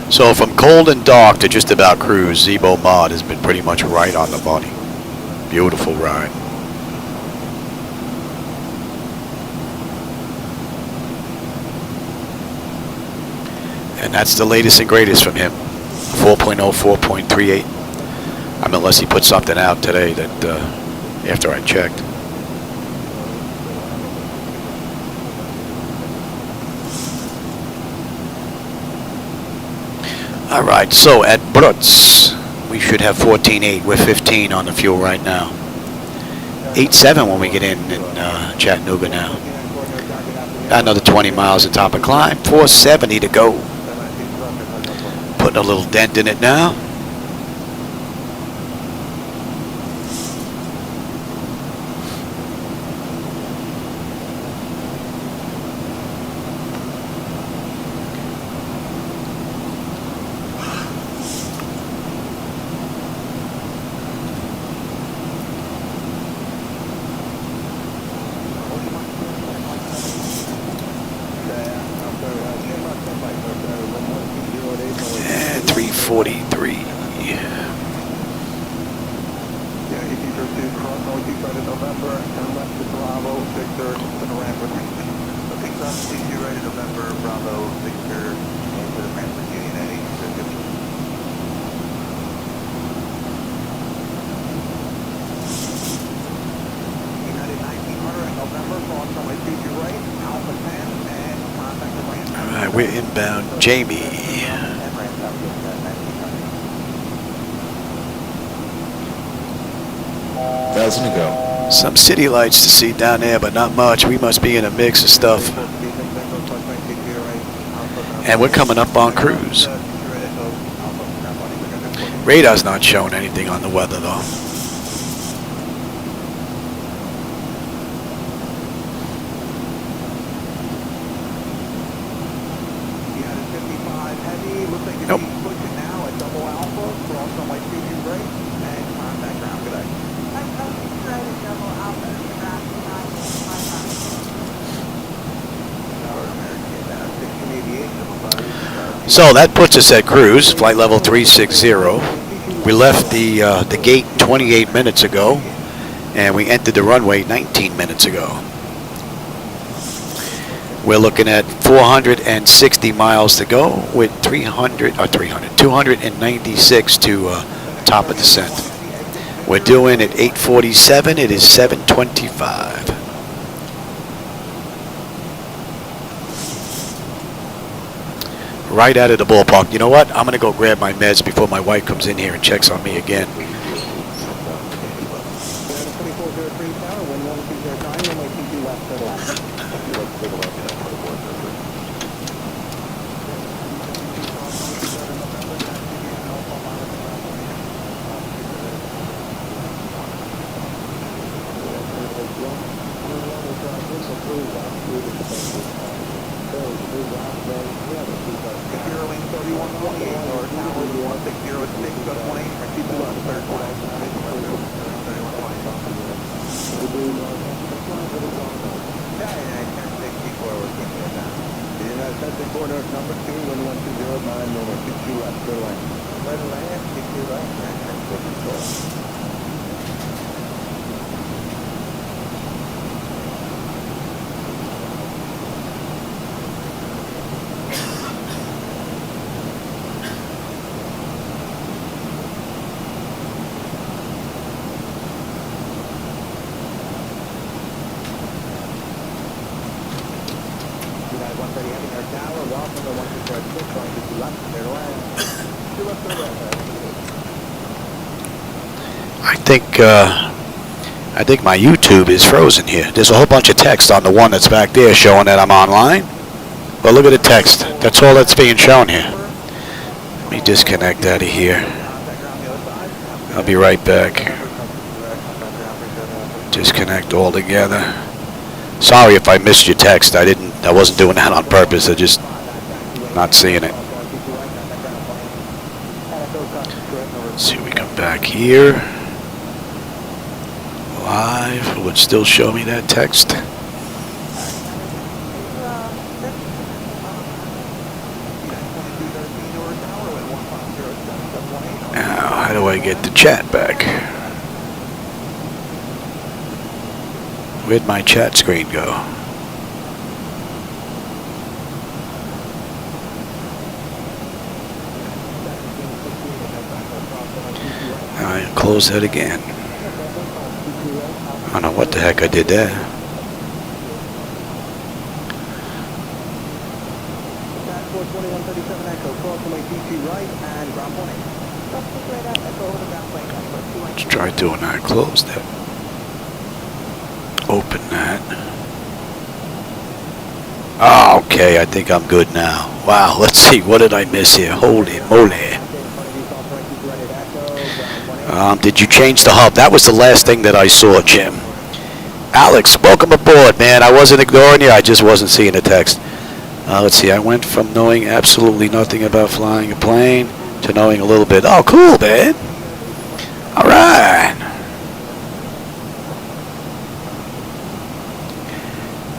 So from cold and dark to just about cruise, Zibo-Mod has been pretty much right on the money. Beautiful ride. And that's the latest and greatest from him. 4.0, 4.38. I mean, unless he put something out today that after I checked. All right, so at Brutz, we should have 14.8. We're 15 on the fuel right now. 8.7 when we get in Chattanooga now. Got another 20 miles at top of climb. 470 to go. Putting a little dent in it now. And 343. All right, we're inbound Jamie. Thousand to go. Some city lights to see down there, but not much. We must be in a mix of stuff. And we're coming up on cruise. Radar's not showing anything on the weather, though. Nope. So that puts us at cruise, flight level 360. We left the gate 28 minutes ago, and we entered the runway 19 minutes ago. We're looking at 460 miles to go with 296 to top of descent. We're doing at 8:47. It is 7:25. Right out of the ballpark. You know what? I'm going to go grab my meds before my wife comes in here and checks on me again. I think my YouTube is frozen here. There's a whole bunch of text on the one that's back there showing that I'm online. But look at the text. That's all that's being shown here. Let me disconnect out of here. I'll be right back. Disconnect altogether. Sorry if I missed your text. I wasn't doing that on purpose. I just not seeing it. Let's see if we come back here. Live. It would still show me that text. Now, how do I get the chat back? Where'd my chat screen go? I close that again. I don't know what the heck I did there. Let's try doing that. Close that. Open that. Oh, okay, I think I'm good now. Wow, let's see. What did I miss here? Holy moly. Did you change the hub? That was the last thing that I saw, Jim. Alex, welcome aboard, man. I wasn't ignoring you. I just wasn't seeing the text. Let's see. I went from knowing absolutely nothing about flying a plane to knowing a little bit. Oh, cool, man. All right.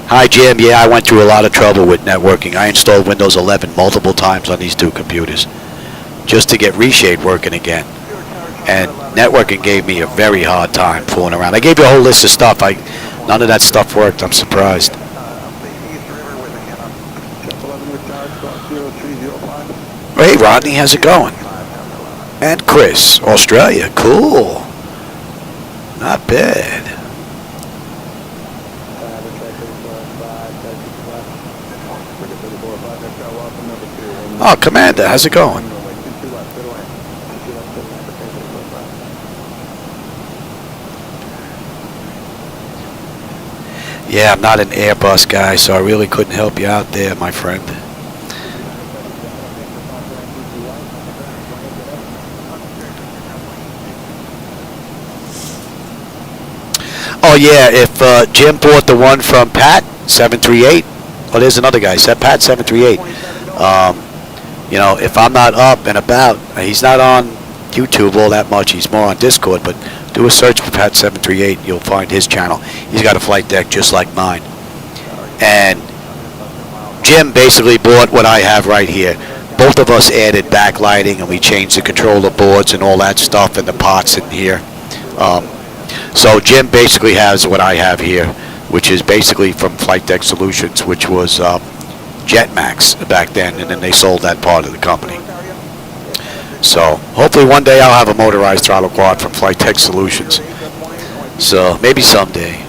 Hi, Jim. Yeah, I went through a lot of trouble with networking. I installed Windows 11 multiple times on these two computers just to get Reshade working again. And networking gave me a very hard time fooling around. I gave you a whole list of stuff. None of that stuff worked. I'm surprised. Hey, Rodney, how's it going? And Chris, Australia. Cool. Not bad. Oh, Commander, how's it going? Yeah, I'm not an Airbus guy, so I really couldn't help you out there, my friend. Oh yeah, if Jim bought the one from Pat 738, oh there's another guy, Pat 738. You know, if I'm not up and about, he's not on YouTube all that much. He's more on Discord, but do a search for Pat 738. You'll find his channel. He's got a flight deck just like mine. And Jim basically bought what I have right here. Both of us added backlighting, and we changed the controller boards and all that stuff and the pots in here. So Jim basically has what I have here, which is basically from Flightdeck Solutions, which was Jetmax back then, and then they sold that part of the company. So hopefully one day I'll have a motorized throttle quad from Flightdeck Solutions. So maybe someday.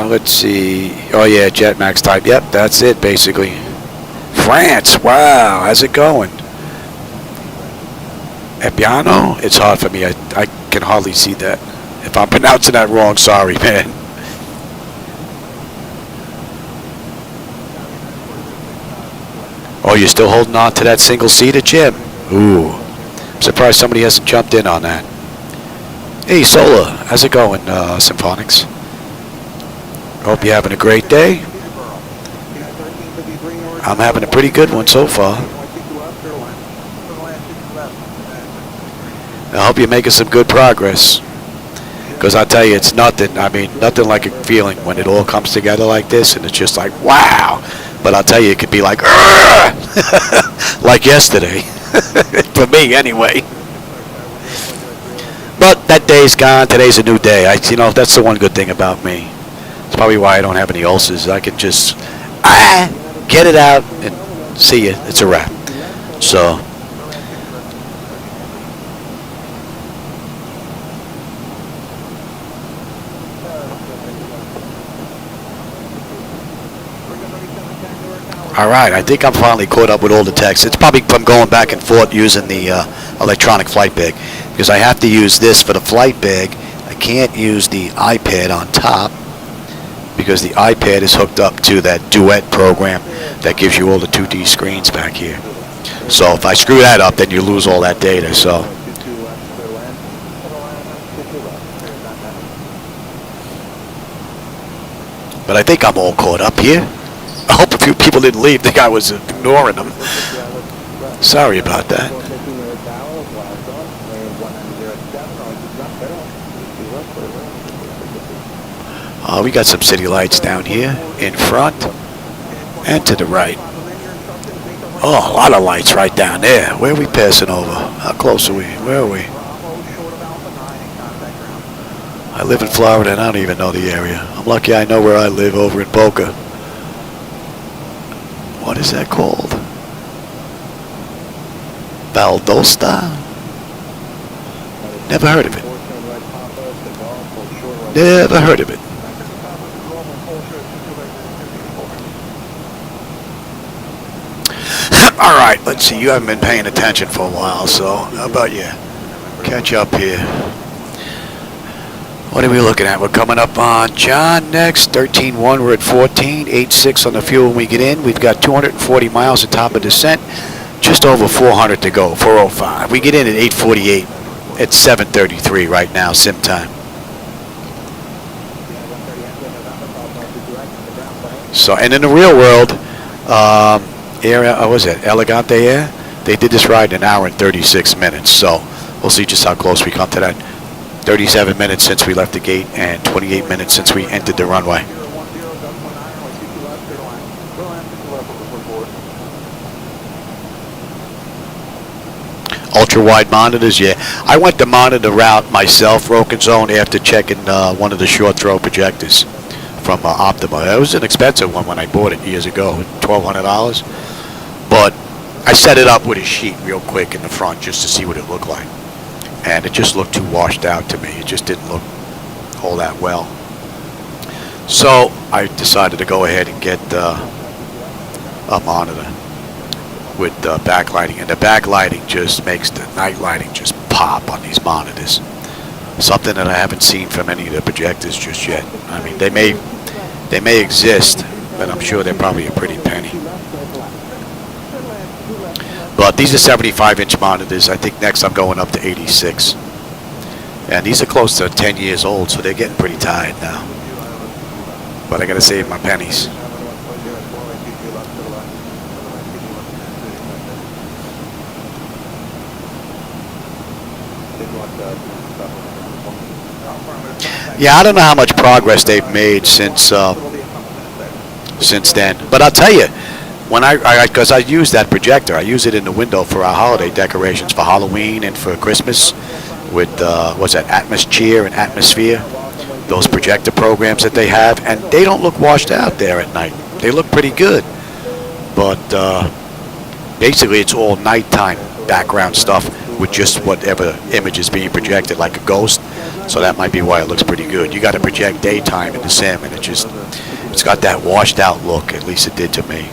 Let's see. Oh yeah, Jetmax type. Yep, that's it basically. France. Wow, how's it going? Epiano? It's hard for me. I can hardly see that. If I'm pronouncing that wrong, sorry, man. Oh, you're still holding on to that single-seater, Jim? Ooh. I'm surprised somebody hasn't jumped in on that. Hey, Sola. How's it going, Symphonics? Hope you're having a great day. I'm having a pretty good one so far. I hope you're making some good progress. Because I tell you, it's nothing. I mean, nothing like a feeling when it all comes together like this, and it's just like, wow. But I'll tell you, it could be like, like yesterday. For me, anyway. But that day's gone. Today's a new day. You know, that's the one good thing about me. It's probably why I don't have any ulcers. I can just get it out and see you. It's a wrap. So. All right, I think I'm finally caught up with all the text. It's probably from going back and forth using the electronic flight bag, because I have to use this for the flight bag. I can't use the iPad on top because the iPad is hooked up to that Duet program that gives you all the 2D screens back here. So if I screw that up, then you lose all that data. So. But I think I'm all caught up here. I hope a few people didn't leave. I think I was ignoring them. Sorry about that. We got some city lights down here in front and to the right. Oh, a lot of lights right down there. Where are we passing over? How close are we? Where are we? I live in Florida and I don't even know the area. I'm lucky I know where I live, over in Boca. What is that called? Valdosta? Never heard of it. Never heard of it. All right, let's see. You haven't been paying attention for a while, so how about you catch up here? What are we looking at? We're coming up on John next. 13.1. We're at 14. 8.6 on the fuel when we get in. We've got 240 miles at top of descent. Just over 400 to go. 405. We get in at 8:48. It's 7:33 right now, sim time. So, and in the real world, what was it? Allegiant Air. They did this ride in 1 hour and 36 minutes. So we'll see just how close we come to that. 37 minutes since we left the gate and 28 minutes since we entered the runway. Ultra-wide monitors, yeah. I went to monitor route myself, Broken Zone, after checking one of the short-throw projectors from Optima. It was an expensive one when I bought it years ago, $1,200. But I set it up with a sheet real quick in the front just to see what it looked like. And it just looked too washed out to me. It just didn't look all that well. So I decided to go ahead and get a monitor with backlighting. And the backlighting just makes the night lighting just pop on these monitors. Something that I haven't seen from any of the projectors just yet. I mean, they may exist, but I'm sure they're probably a pretty penny. But these are 75-inch monitors. I think next I'm going up to 86. And these are close to 10 years old, so they're getting pretty tired now. But I got to save my pennies. Yeah, I don't know how much progress they've made since then. But I'll tell you, when because I use that projector, I use it in the window for our holiday decorations for Halloween and for Christmas with, what's that, Atmosphere and Atmosphere, those projector programs that they have, and they don't look washed out there at night. They look pretty good. But basically it's all nighttime background stuff with just whatever image is being projected, like a ghost. So that might be why it looks pretty good. You got to project daytime in the sim, and it's got that washed out look. At least it did to me.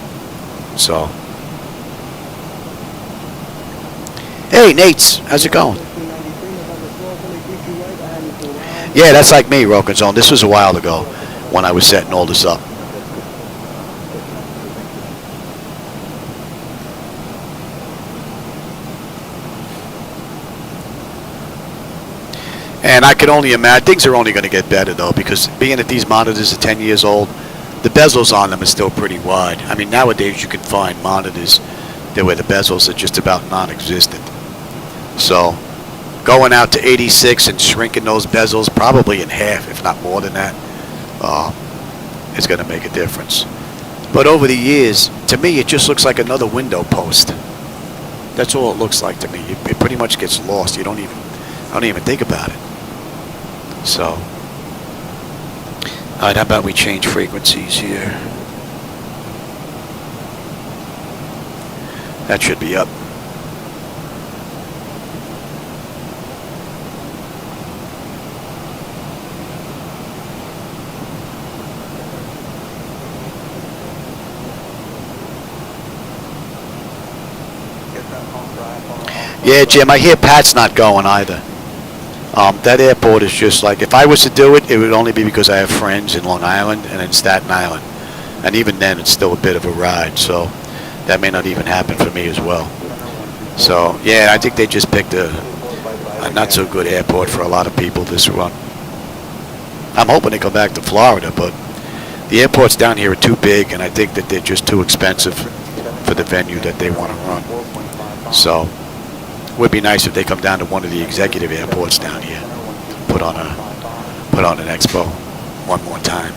So, hey, Nate's, how's it going? Yeah, that's like me, Broken Zone. This was a while ago when I was setting all this up. And I can only imagine, things are only going to get better though, because being that these monitors are 10 years old, the bezels on them are still pretty wide. I mean, nowadays you can find monitors where the bezels are just about non-existent. So going out to 86 and shrinking those bezels probably in half, if not more than that, is going to make a difference. But over the years, to me, it just looks like another window post. That's all it looks like to me. It pretty much gets lost. I don't even think about it. So, all right, how about we change frequencies here? That should be up. Yeah, Jim, I hear Pat's not going either. That airport is just like, if I was to do it, it would only be because I have friends in Long Island and in Staten Island. And even then, it's still a bit of a ride, so that may not even happen for me as well. So, yeah, I think they just picked a not so good airport for a lot of people this run. I'm hoping they come back to Florida, but the airports down here are too big, and I think that they're just too expensive for the venue that they want to run. So, it would be nice if they come down to one of the executive airports down here, put on an expo one more time.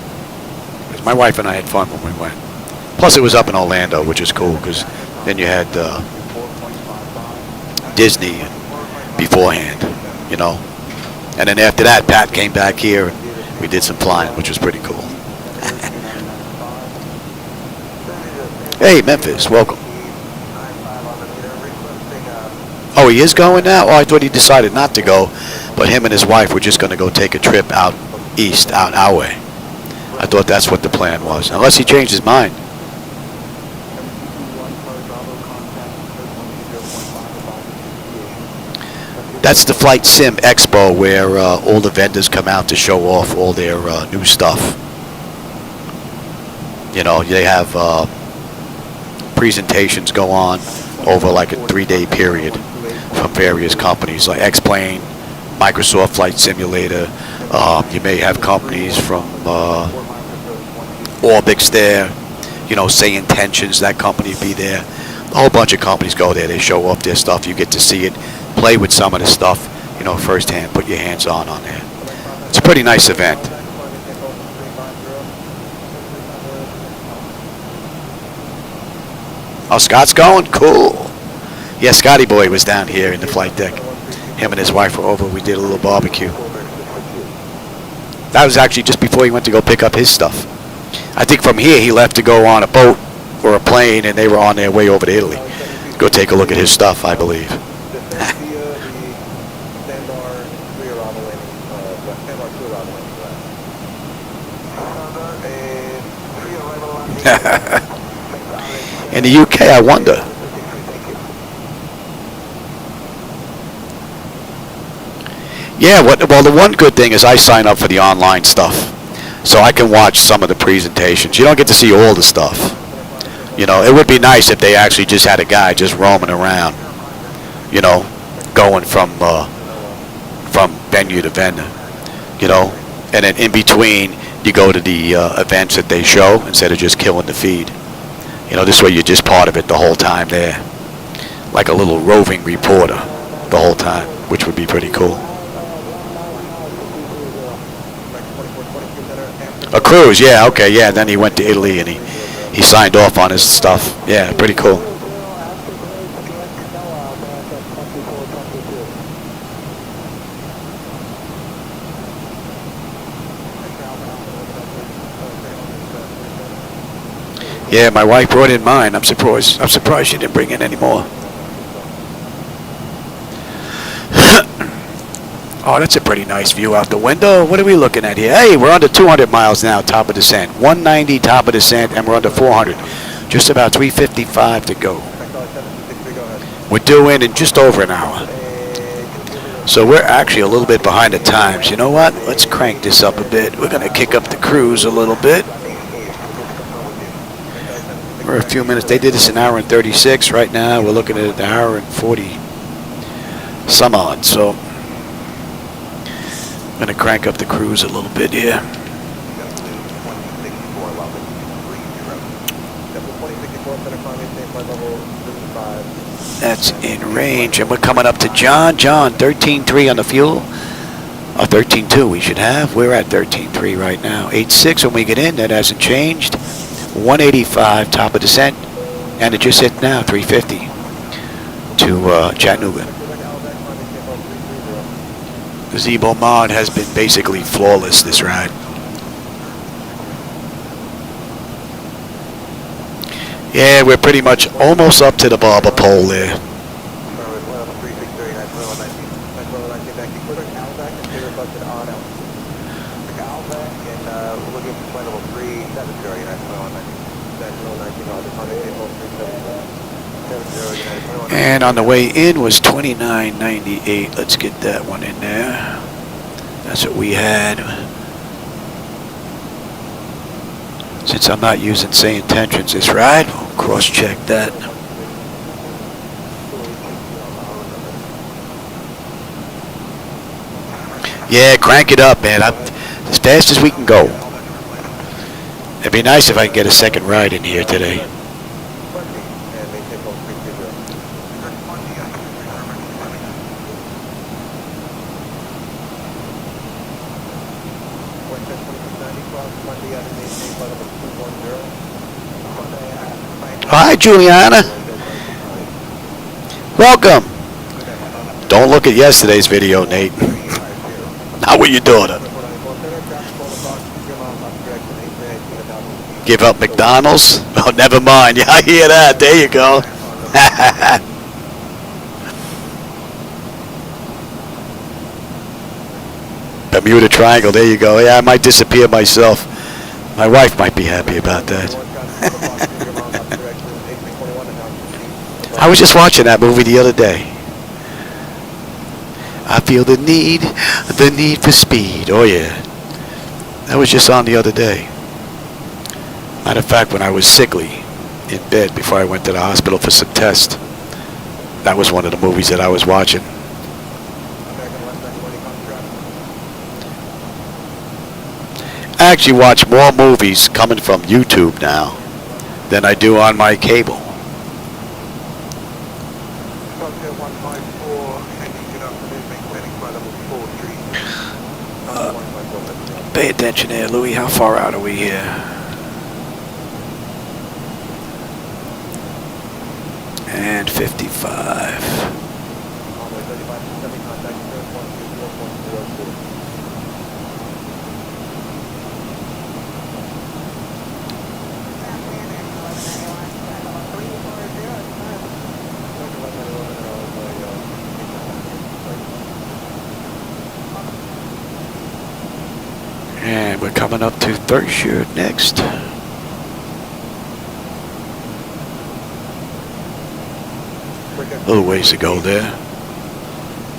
My wife and I had fun when we went. Plus, it was up in Orlando, which is cool because then you had Disney beforehand, you know. And then after that, Pat came back here and we did some flying, which was pretty cool. Hey, Memphis, welcome. Oh, he is going now? Oh, I thought he decided not to go, but him and his wife were just going to go take a trip out east, out our way. I thought that's what the plan was, unless he changed his mind. That's the Flight Sim Expo where all the vendors come out to show off all their new stuff. You know, they have presentations go on over like a 3-day period from various companies like X-Plane, Microsoft Flight Simulator. You may have companies from Orbix there. You know, SayIntentions, that company be there. A whole bunch of companies go there. They show off their stuff. You get to see it, play with some of the stuff, you know, firsthand. Put your hands on there. It's a pretty nice event. Oh, Scott's going? Cool. Yeah, Scotty Boy was down here in the flight deck. Him and his wife were over. We did a little barbecue. That was actually just before he went to go pick up his stuff. I think from here he left to go on a boat or a plane, and they were on their way over to Italy. Go take a look at his stuff, I believe. In the UK, I wonder. Yeah, well, the one good thing is I sign up for the online stuff, so I can watch some of the presentations. You don't get to see all the stuff. You know, it would be nice if they actually just had a guy just roaming around, you know, going from venue to venue, you know, and then in between you go to the events that they show instead of just killing the feed. You know, this way you're just part of it the whole time there, like a little roving reporter the whole time, which would be pretty cool. A cruise, yeah, okay, yeah. Then he went to Italy and he signed off on his stuff. Yeah, pretty cool. Yeah, my wife brought in mine. I'm surprised she didn't bring in any more. Oh, that's a pretty nice view out the window. What are we looking at here? Hey, we're under 200 miles now, top of descent. 190 top of descent, and we're under 400. Just about 355 to go. We're due in just over an hour. So we're actually a little bit behind the times. You know what? Let's crank this up a bit. We're going to kick up the cruise a little bit. We're a few minutes. They did this an hour and 36. Right now, we're looking at an hour and 40 some odd. So I'm going to crank up the cruise a little bit here. That's in range, and we're coming up to John. John, 13.3 on the fuel. 13.2 we should have. We're at 13.3 right now. 8.6 when we get in. That hasn't changed. 185 top of descent, and it just hit now 350 to Chattanooga. The Zibo-Mod has been basically flawless this ride. Yeah, we're pretty much almost up to the barber pole there. And on the way in was 29.98. Let's get that one in there. That's what we had. Since I'm not using SayIntentions this ride, we'll cross-check that. Yeah, crank it up, man. As fast as we can go. It'd be nice if I can get a second ride in here today. Hi, Juliana. Welcome. Don't look at yesterday's video, Nate. Not with your daughter. Give up McDonald's? Oh, never mind. Yeah, I hear that. There you go. Bermuda Triangle, there you go. Yeah, I might disappear myself. My wife might be happy about that. I was just watching that movie the other day. I feel the need for speed. Oh yeah. That was just on the other day. Matter of fact, when I was sickly in bed before I went to the hospital for some test, that was one of the movies that I was watching. I actually watch more movies coming from YouTube now than I do on my cable. Pay attention there, Louis. How far out are we here? And 55. And we're coming up to third shirt next. A little ways to go there,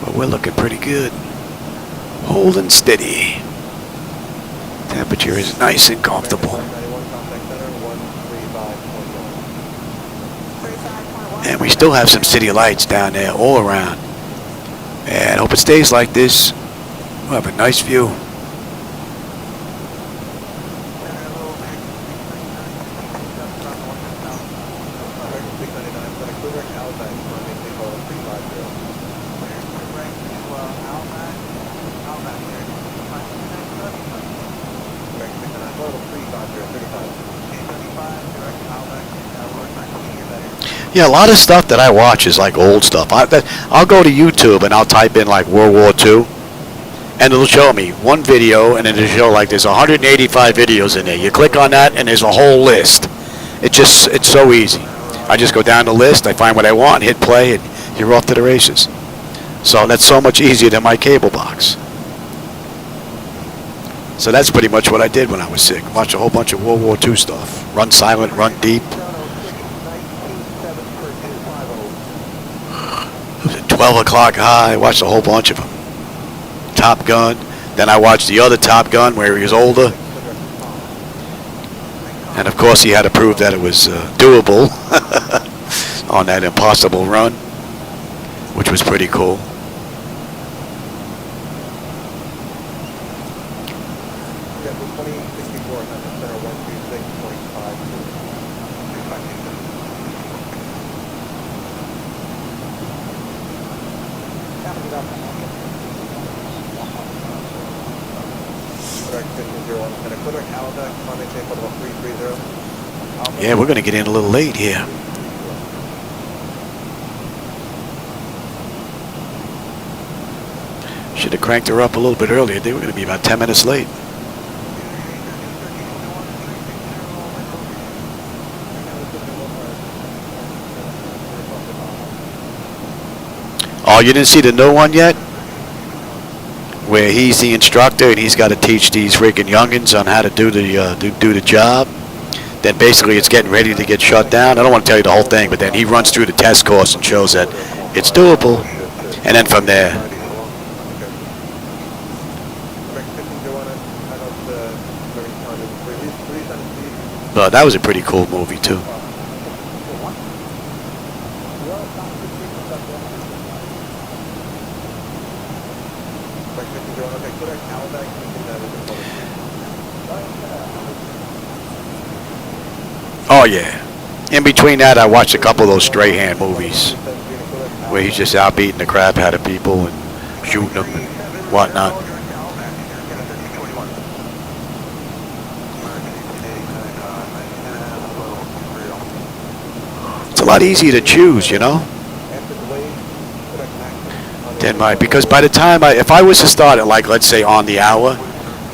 but we're looking pretty good. Holding steady. Temperature is nice and comfortable. And we still have some city lights down there all around. And hope it stays like this. We'll have a nice view. Yeah, a lot of stuff that I watch is like old stuff. I'll go to YouTube and I'll type in like World War II, and it'll show me one video, and it'll show like there's 185 videos in there. You click on that, and there's a whole list. It's so easy. I just go down the list, I find what I want, hit play, and you're off to the races. So that's so much easier than my cable box. So that's pretty much what I did when I was sick. Watch a whole bunch of World War II stuff. Run silent, run deep. It was at 12 o'clock high. I watched a whole bunch of them. Top Gun. Then I watched the other Top Gun where he was older. And of course he had to prove that it was doable on that impossible run, which was pretty cool. Yeah, we're going to get in a little late here. Should have cranked her up a little bit earlier. They were going to be about 10 minutes late. Oh, you didn't see the new one yet? Where he's the instructor and he's got to teach these freaking youngins on how to do the job. Then basically it's getting ready to get shut down. I don't want to tell you the whole thing, but then he runs through the test course and shows that it's doable. And then from there. But that was a pretty cool movie too. Oh yeah. In between that, I watched a couple of those Strahan movies where he's just out beating the crap out of people and shooting them and whatnot. It's a lot easier to choose, you know, than because by the time if I was to start at like, let's say on the hour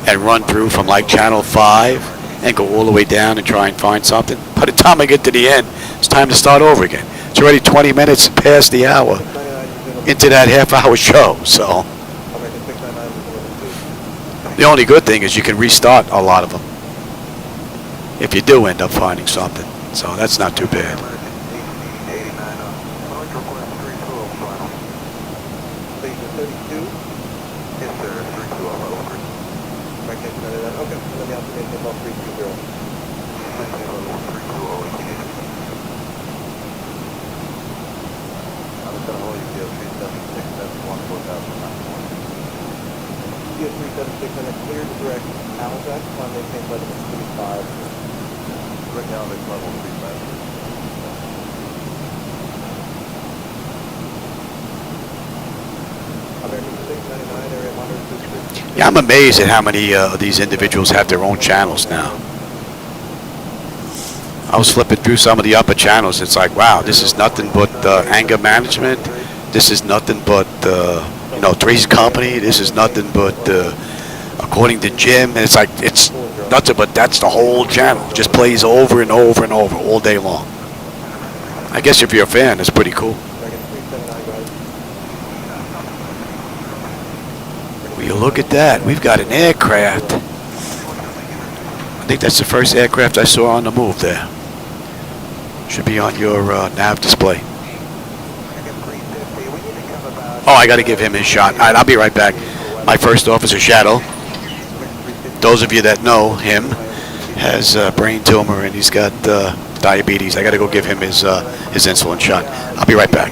and run through from like channel 5 and go all the way down and try and find something, by the time I get to the end, it's time to start over again. It's already 20 minutes past the hour into that half-hour show, so. The only good thing is you can restart a lot of them if you do end up finding something. So that's not too bad. Yeah, I'm amazed at how many of these individuals have their own channels now. I was flipping through some of the upper channels. It's like, wow, this is nothing but anger management. This is nothing but, Three's Company. This is nothing but according to Jim. And it's like, it's nothing but that's the whole channel. Just plays over and over and over all day long. I guess if you're a fan, it's pretty cool. Well, you look at that. We've got an aircraft. I think that's the first aircraft I saw on the move there. Should be on your nav display. Oh, I got to give him his shot. All right, I'll be right back. My first officer, Shadow. Those of you that know him, has brain tumor and he's got diabetes. I got to go give him his insulin shot. I'll be right back.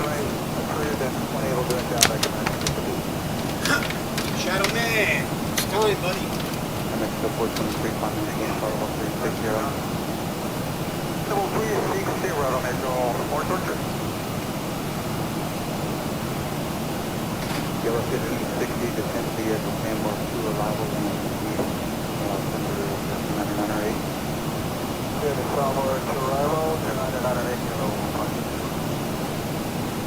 Shadow man, tell me, buddy. Yellow 1560 to 10 vehicle, Panmore 2 arrival in the east, under 9908. Good, it's Panmore 2 arrival, 9908, yellow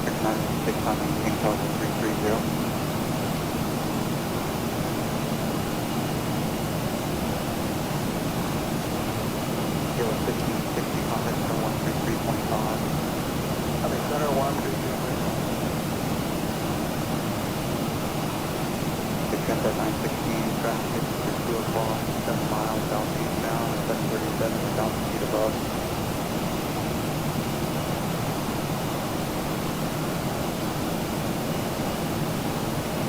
696 on maintain total 330. Yellow 1560, contact center 133.5. Having center 133.5. At 916 traffic, 2 o'clock, 7 miles southeast bound, 737 1,000 feet above.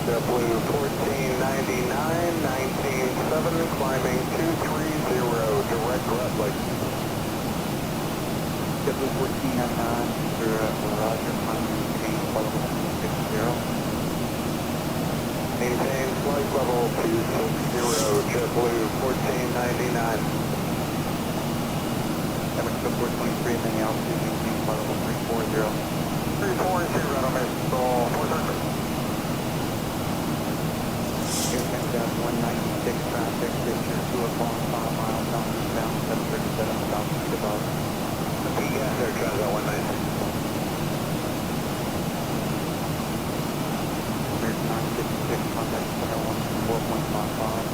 JetBlue 1499, 197, climbing 230, direct left leg. JetBlue 1499, Roger, climbing 60. Maintain flight level 260, JetBlue 1499. Mexico 423, then altitude maintain flight level 340. 340, Mexico 400. Airplane down 196 traffic, picture 2 o'clock, 5 miles southeastbound, 737 southeast above. The PGAS there, tries out 196. 956, contact center 124.55.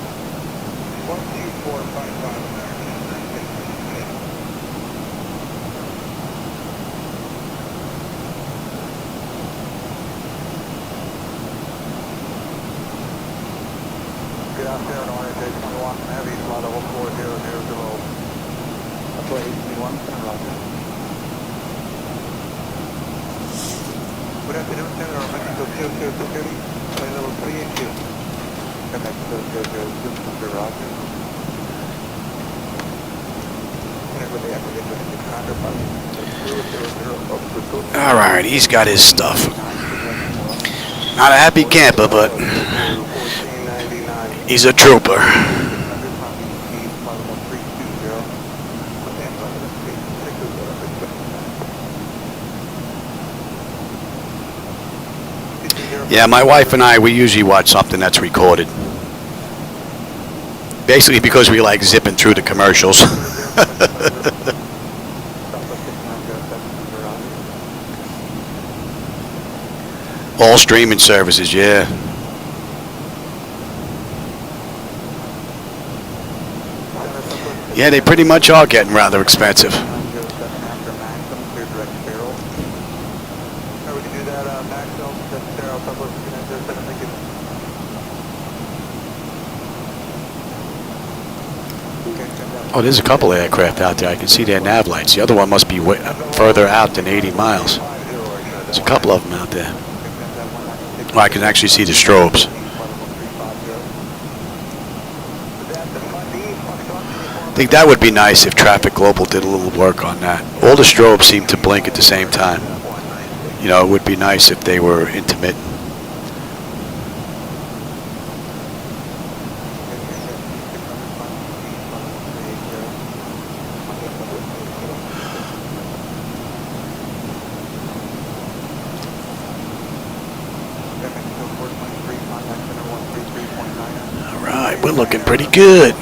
124.55. Good afternoon, Orange 821 Heavy, flight level 4000 below. Flight 821, Roger. Good afternoon, Center, Mexico 202, flight level 382. Mexico 202, Roger. All right, he's got his stuff. Not a happy camper, but he's a trooper. Yeah, my wife and I, we usually watch something that's recorded. Basically because we like zipping through the commercials. All streaming services, yeah. Yeah, they pretty much are getting rather expensive. Oh, there's a couple of aircraft out there. I can see their nav lights. The other one must be way further out than 80 miles. There's a couple of them out there. Oh, I can actually see the strobes. I think that would be nice if Traffic Global did a little work on that. All the strobes seem to blink at the same time. You know, it would be nice if they were intermittent. All right, we're looking pretty good.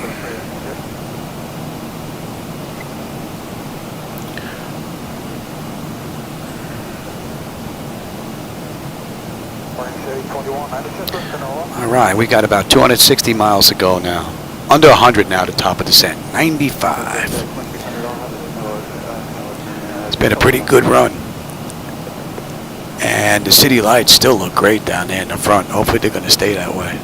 All right, we got about 260 miles to go now. Under 100 now to top of descent. 95. It's been a pretty good run. And the city lights still look great down there in the front. Hopefully they're going to stay that way.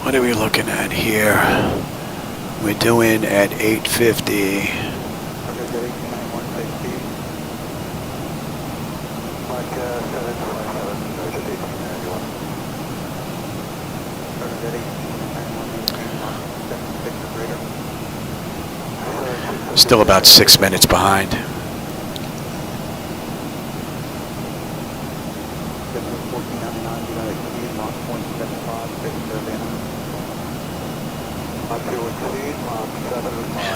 What are we looking at here? We're doing at 850. Still about 6 minutes behind.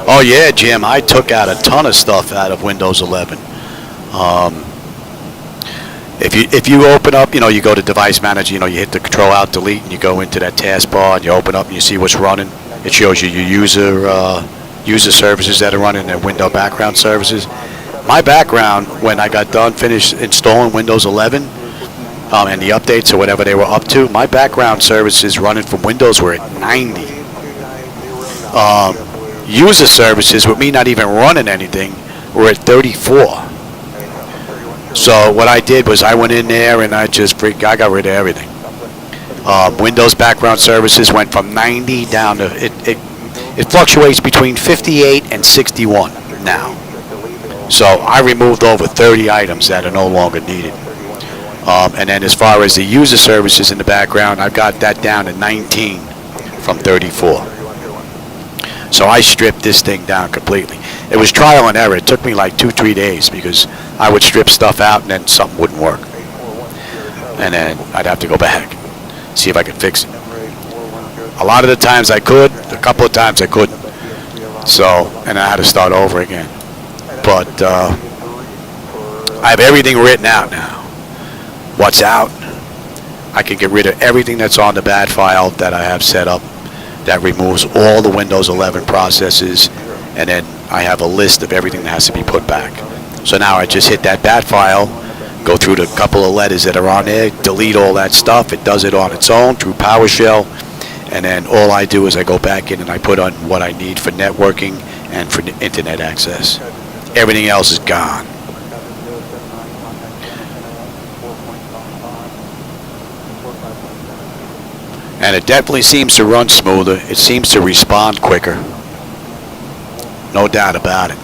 Oh yeah, Jim, I took out a ton of stuff out of Windows 11. If you open up, you know, you go to Device Manager, you know, you hit the Control Alt Delete, and you go into that taskbar, and you open up, and you see what's running. It shows you your user services that are running, and window background services. My background, when I got done, finished installing Windows 11 and the updates or whatever they were up to, my background services running from Windows were at 90. User services, with me not even running anything, were at 34. So what I did was I went in there and I got rid of everything. Windows background services went from 90 down to, it fluctuates between 58 and 61 now. So I removed over 30 items that are no longer needed. And then as far as the user services in the background, I've got that down to 19 from 34. So I stripped this thing down completely. It was trial and error. It took me like 2-3 days because I would strip stuff out and then something wouldn't work. And then I'd have to go back, see if I could fix it. A lot of the times I could, a couple of times I couldn't. So, and I had to start over again. But I have everything written out now. What's out? I can get rid of everything that's on the BAT file that I have set up. That removes all the Windows 11 processes, and then I have a list of everything that has to be put back. So now I just hit that BAT file, go through the couple of letters that are on there, delete all that stuff. It does it on its own through PowerShell, and then all I do is I go back in and I put on what I need for networking and for internet access. Everything else is gone. And it definitely seems to run smoother. It seems to respond quicker. No doubt about it.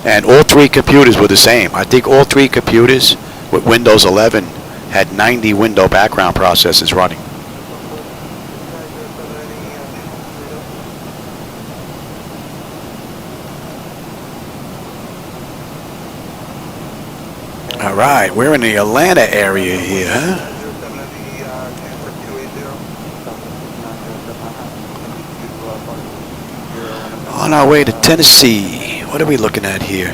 And all three computers were the same. I think all three computers with Windows 11 had 90 window background processes running. All right, we're in the Atlanta area here, huh? On our way to Tennessee. What are we looking at here?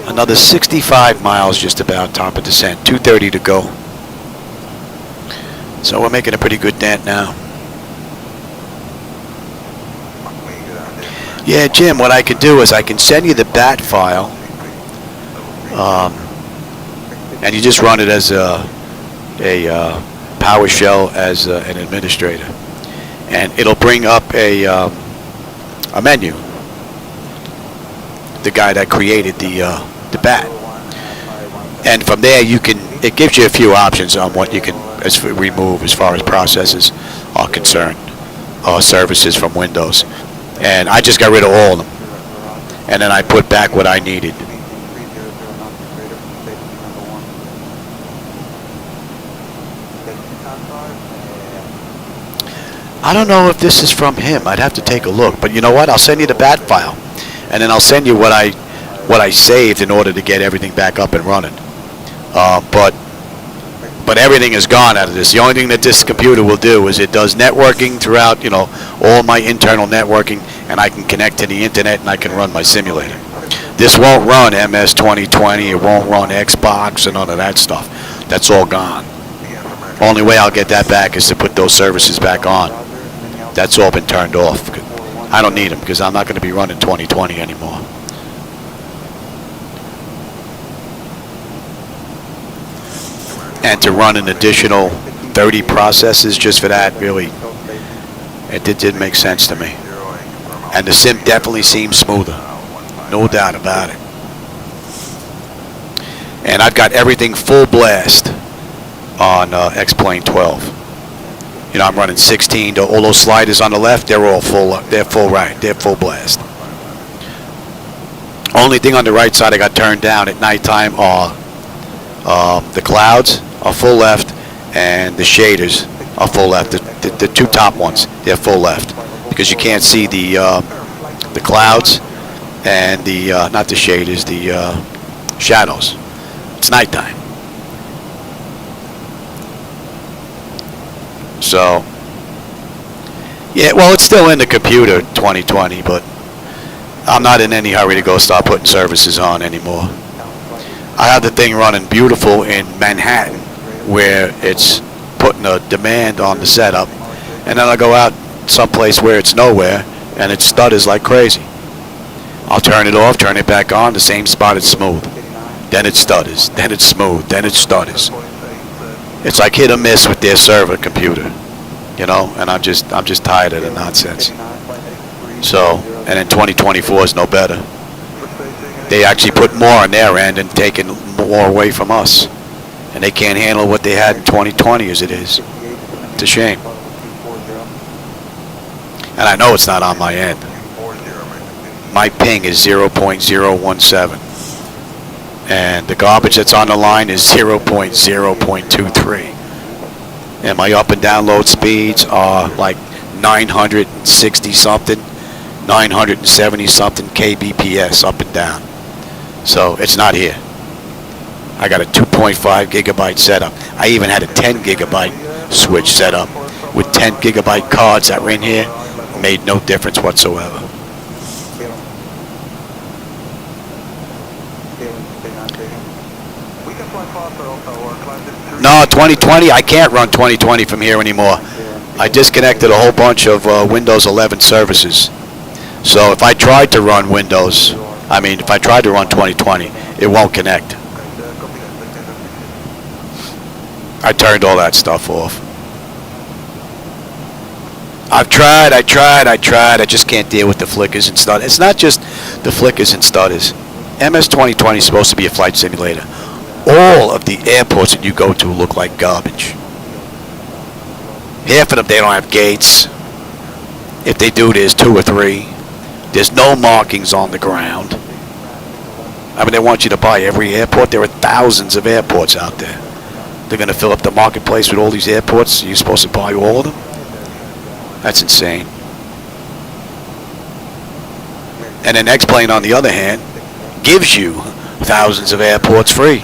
Another 65 miles just about, top of descent. 2:30 to go. So we're making a pretty good dent now. Yeah, Jim, what I can do is I can send you the BAT file, and you just run it as a PowerShell as an administrator, and it'll bring up a menu. The guy that created the BAT, and from there it gives you a few options on what you can remove as far as processes are concerned, services from Windows. And I just got rid of all of them. And then I put back what I needed. I don't know if this is from him. I'd have to take a look. But you know what? I'll send you the BAT file. And then I'll send you what I saved in order to get everything back up and running. But everything is gone out of this. The only thing that this computer will do is it does networking throughout, all my internal networking, and I can connect to the internet and I can run my simulator. This won't run MS 2020, it won't run Xbox and none of that stuff. That's all gone. Only way I'll get that back is to put those services back on. That's all been turned off. I don't need them because I'm not going to be running 2020 anymore. And to run an additional 30 processes just for that, really, it did make sense to me. And the sim definitely seems smoother. No doubt about it. And I've got everything full blast on X-Plane 12. I'm running 16. All those sliders on the left, they're all full. They're full right. They're full blast. Only thing on the right side I got turned down at nighttime are the clouds are full left, and the shaders are full left. The two top ones, they're full left, because you can't see the clouds and the not the shaders, the shadows. It's nighttime. So yeah, well, it's still in the computer 2020, but I'm not in any hurry to go start putting services on anymore. I have the thing running beautiful in Manhattan, where it's putting a demand on the setup, and then I go out someplace where it's nowhere, and it stutters like crazy. I'll turn it off, turn it back on, the same spot, it's smooth. Then it stutters, then it's smooth, then it stutters. It's like hit or miss with their server computer, and I'm just tired of the nonsense. So, and then 2024 is no better. They actually put more on their end and taking more away from us. And they can't handle what they had in 2020 as it is. It's a shame. And I know it's not on my end. My ping is 0.017. And the garbage that's on the line is 0.0.23. And my up and download speeds are like 960 something, 970 something kbps up and down. So it's not here. I got a 2.5 gigabyte setup. I even had a 10 gigabyte switch set up with 10 gigabyte cards that were in here. Made no difference whatsoever. No, 2020, I can't run 2020 from here anymore. I disconnected a whole bunch of Windows 11 services. So if I tried to run if I tried to run 2020, it won't connect. I turned all that stuff off. I've tried. I just can't deal with the flickers and stutters. It's not just the flickers and stutters. MS 2020 is supposed to be a flight simulator. All of the airports that you go to look like garbage. Half of them, they don't have gates. If they do, there's 2 or 3. There's no markings on the ground. They want you to buy every airport. There are thousands of airports out there. They're going to fill up the marketplace with all these airports. You're supposed to buy all of them? That's insane. And then X-Plane, on the other hand, gives you thousands of airports free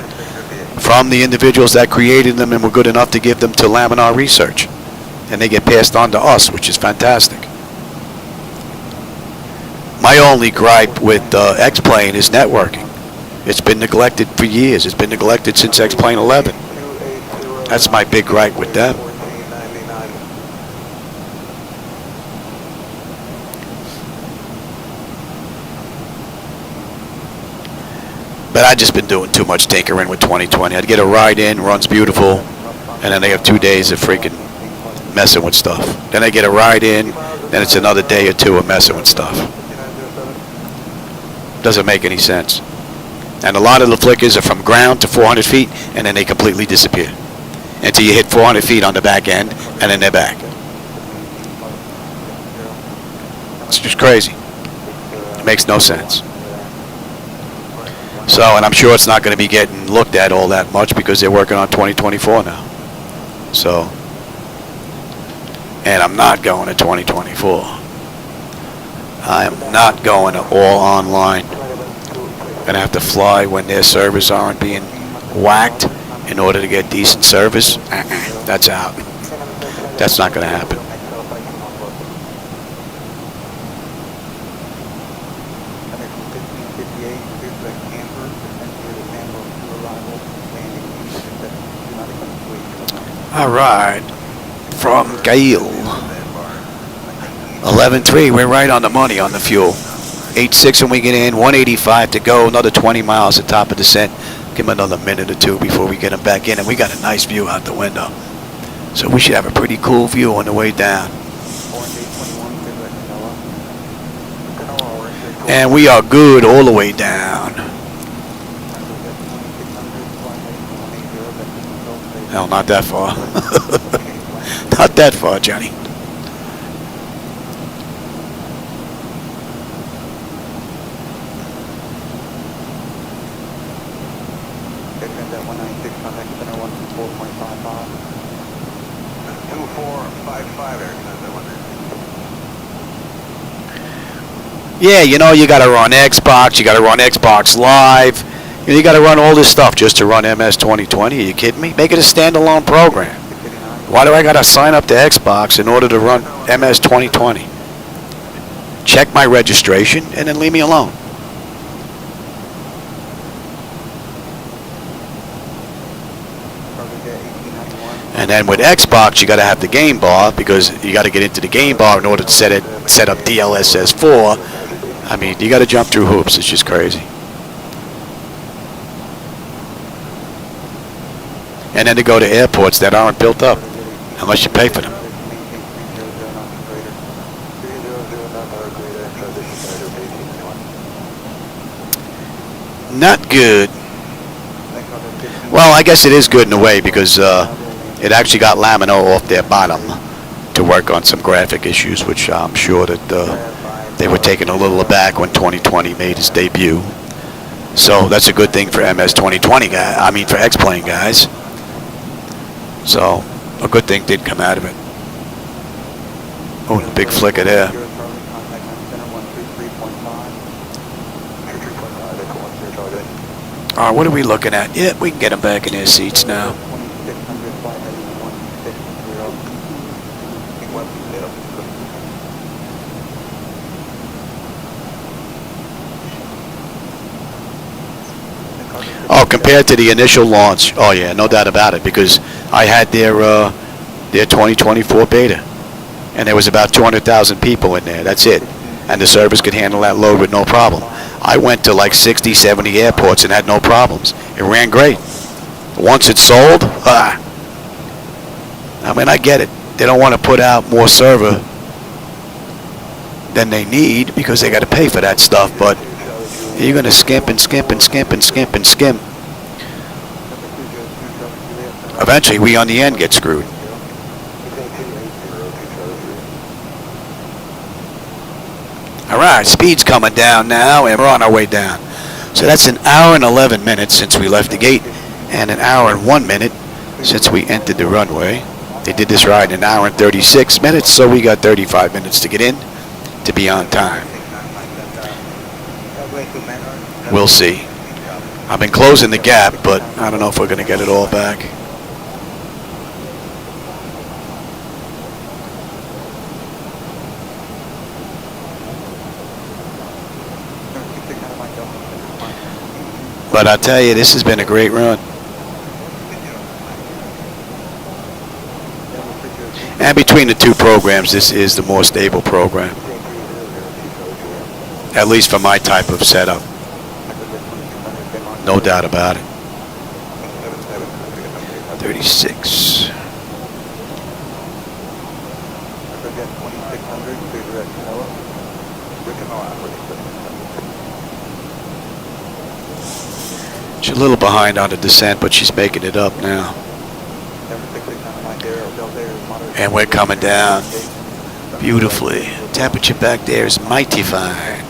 from the individuals that created them and were good enough to give them to Laminar Research. And they get passed on to us, which is fantastic. My only gripe with X-Plane is networking. It's been neglected for years. It's been neglected since X-Plane 11. That's my big gripe with them. But I've just been doing too much tinkering with 2020. I'd get a ride in, runs beautiful, and then they have 2 days of freaking messing with stuff. Then I get a ride in, then it's another day or two of messing with stuff. Doesn't make any sense. And a lot of the flickers are from ground to 400 feet, and then they completely disappear until you hit 400 feet on the back end, and then they're back. It's just crazy. It makes no sense. So, and I'm sure it's not going to be getting looked at all that much because they're working on 2024 now. So, and I'm not going to 2024. I am not going to all online. Going to have to fly when their servers aren't being whacked in order to get decent service. That's out. That's not going to happen. All right, from Gail. 11.3, we're right on the money on the fuel. 8.6 when we get in, 185 to go, another 20 miles at top of descent. Give them another minute or two before we get them back in, and we got a nice view out the window. So we should have a pretty cool view on the way down. And we are good all the way down. No, not that far. Not that far, Johnny. Yeah, you know, you got to run Xbox, you got to run Xbox Live, you got to run all this stuff just to run MS 2020. Are you kidding me? Make it a standalone program. Why do I got to sign up to Xbox in order to run MS 2020? Check my registration and then leave me alone. And then with Xbox, you got to have the game bar because you got to get into the game bar in order to set up DLSS 4. I mean, you got to jump through hoops. It's just crazy. And then to go to airports that aren't built up unless you pay for them. Not good. Well, I guess it is good in a way because it actually got Lamino off their bottom to work on some graphic issues, which I'm sure that they were taken a little aback when 2020 made its debut. So that's a good thing for MS 2020 guys. I mean for X-Plane guys. So a good thing did come out of it. Oh, the big flicker there. All right, what are we looking at? Yeah, we can get them back in their seats now. Oh, compared to the initial launch, oh yeah, no doubt about it, because I had their 2024 beta, and there was about 200,000 people in there. That's it, and the service could handle that load with no problem. I went to like 60, 70 airports and had no problems. It ran great. Once it's sold, I mean, I get it. They don't want to put out more server than they need because they got to pay for that stuff, but you're going to skimp and skimp and skimp and skimp and skimp. Eventually, we on the end get screwed. All right, speed's coming down now, and we're on our way down. So that's an hour and 11 minutes since we left the gate, and an hour and 1 minute since we entered the runway. They did this ride in an hour and 36 minutes, so we got 35 minutes to get in to be on time. We'll see. I've been closing the gap, but I don't know if we're going to get it all back. But I tell you, this has been a great run. And between the two programs, this is the more stable program. At least for my type of setup. No doubt about it. 36. She's a little behind on the descent, but she's making it up now. And we're coming down beautifully. Temperature back there is mighty fine.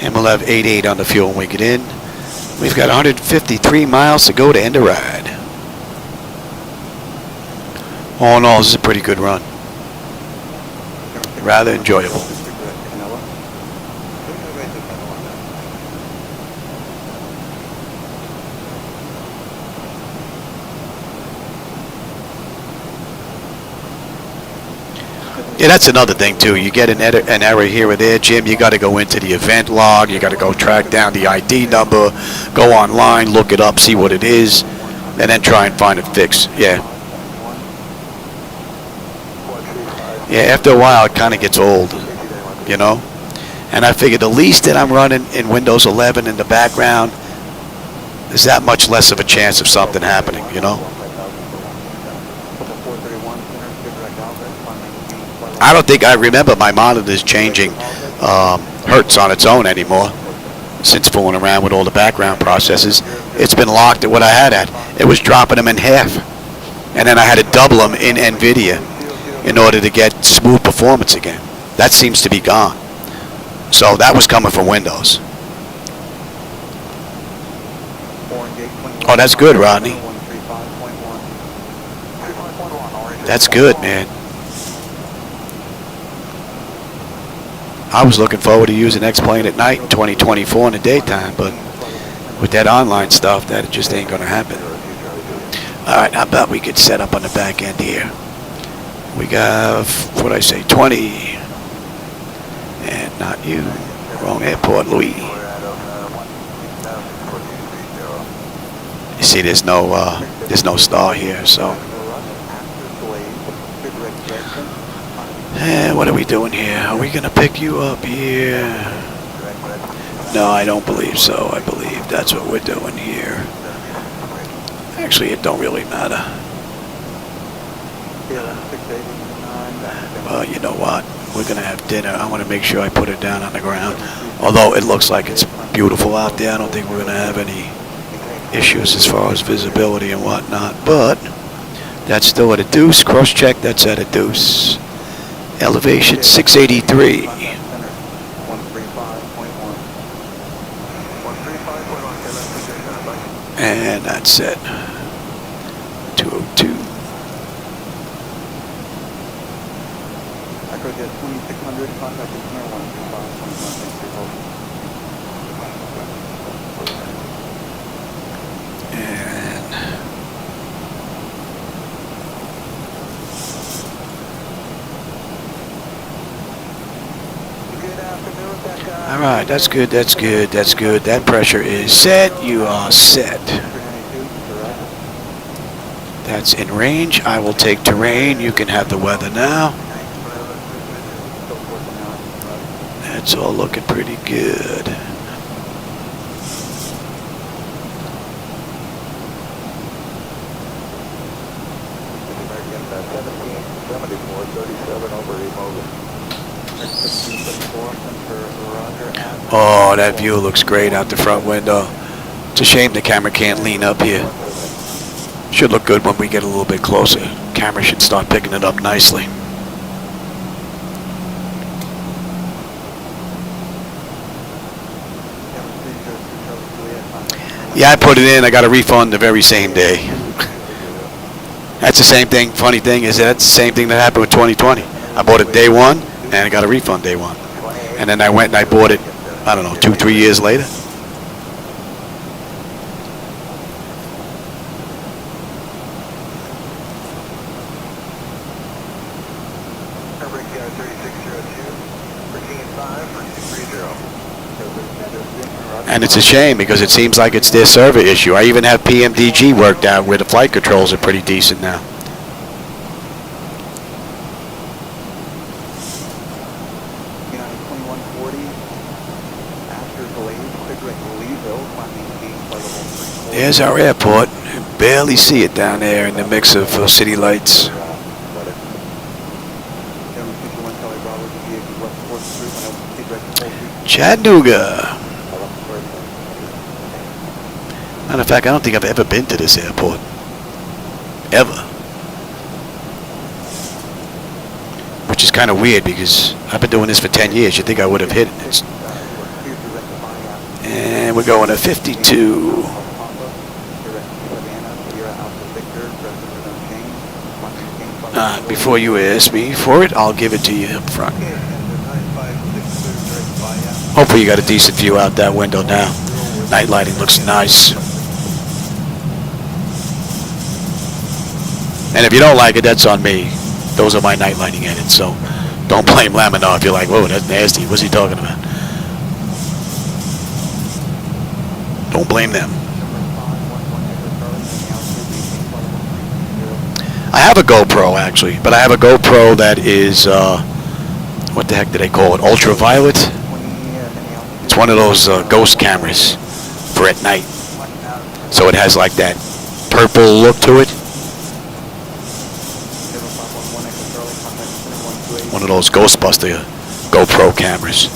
And we'll have 88 on the fuel when we get in. We've got 153 miles to go to end the ride. All in all, this is a pretty good run. Rather enjoyable. Yeah, that's another thing too. You get an error here or there, Jim, you got to go into the event log. You got to go track down the ID number, go online, look it up, see what it is, and then try and find it fixed. Yeah. Yeah, after a while, it kind of gets old, you know. And I figured the least that I'm running in Windows 11 in the background is that much less of a chance of something happening, you know. I don't think I remember my monitors changing hertz on its own anymore since fooling around with all the background processes. It's been locked at what I had at. It was dropping them in half. And then I had to double them in NVIDIA in order to get smooth performance again. That seems to be gone. So that was coming from Windows. Oh, that's good, Rodney. That's good, man. I was looking forward to using X-Plane at night in 2024 in the daytime, but with that online stuff, that just ain't going to happen. All right, how about we get set up on the back end here? We got, what'd I say, 20. And not you. Wrong airport, Louis. You see, there's no star here, so. What are we doing here? Are we going to pick you up here? No, I don't believe so. I believe that's what we're doing here. Actually, it don't really matter. Well, you know what? We're going to have dinner. I want to make sure I put it down on the ground. Although it looks like it's beautiful out there, I don't think we're going to have any issues as far as visibility and whatnot. But that's still at a deuce. Cross-check, that's at a deuce. Elevation 683. And that's it. 202. All right, that's good, that's good, that's good. That pressure is set. You are set. That's in range. I will take terrain. You can have the weather now. That's all looking pretty good. Oh, that view looks great out the front window. It's a shame the camera can't lean up here. Should look good when we get a little bit closer. Camera should start picking it up nicely. Yeah, I put it in. I got a refund the very same day. That's the same thing. Funny thing is that's the same thing that happened with 2020. I bought it day one, and I got a refund day one. And then I went and I bought it, I don't know, 2-3 years later. And it's a shame because it seems like it's their server issue. I even have PMDG worked out where the flight controls are pretty decent now. United 2140, after delays, cleared direct to Leeville, climbing gate flight level 34. There's our airport. You barely see it down there in the mix of city lights. Chattanooga. Matter of fact, I don't think I've ever been to this airport. Ever. Which is kind of weird because I've been doing this for 10 years. You'd think I would have hit it. And we're going to 52. Before you ask me for it, I'll give it to you up front. Hopefully you got a decent view out that window now. Night lighting looks nice. And if you don't like it, that's on me. Those are my night lighting edits, so don't blame Laminar if you're like, whoa, that's nasty. What's he talking about? Don't blame them. I have a GoPro, actually, but I have a GoPro that is, what the heck do they call it? Ultraviolet? It's one of those ghost cameras for at night. So it has like that purple look to it. One of those Ghostbuster GoPro cameras.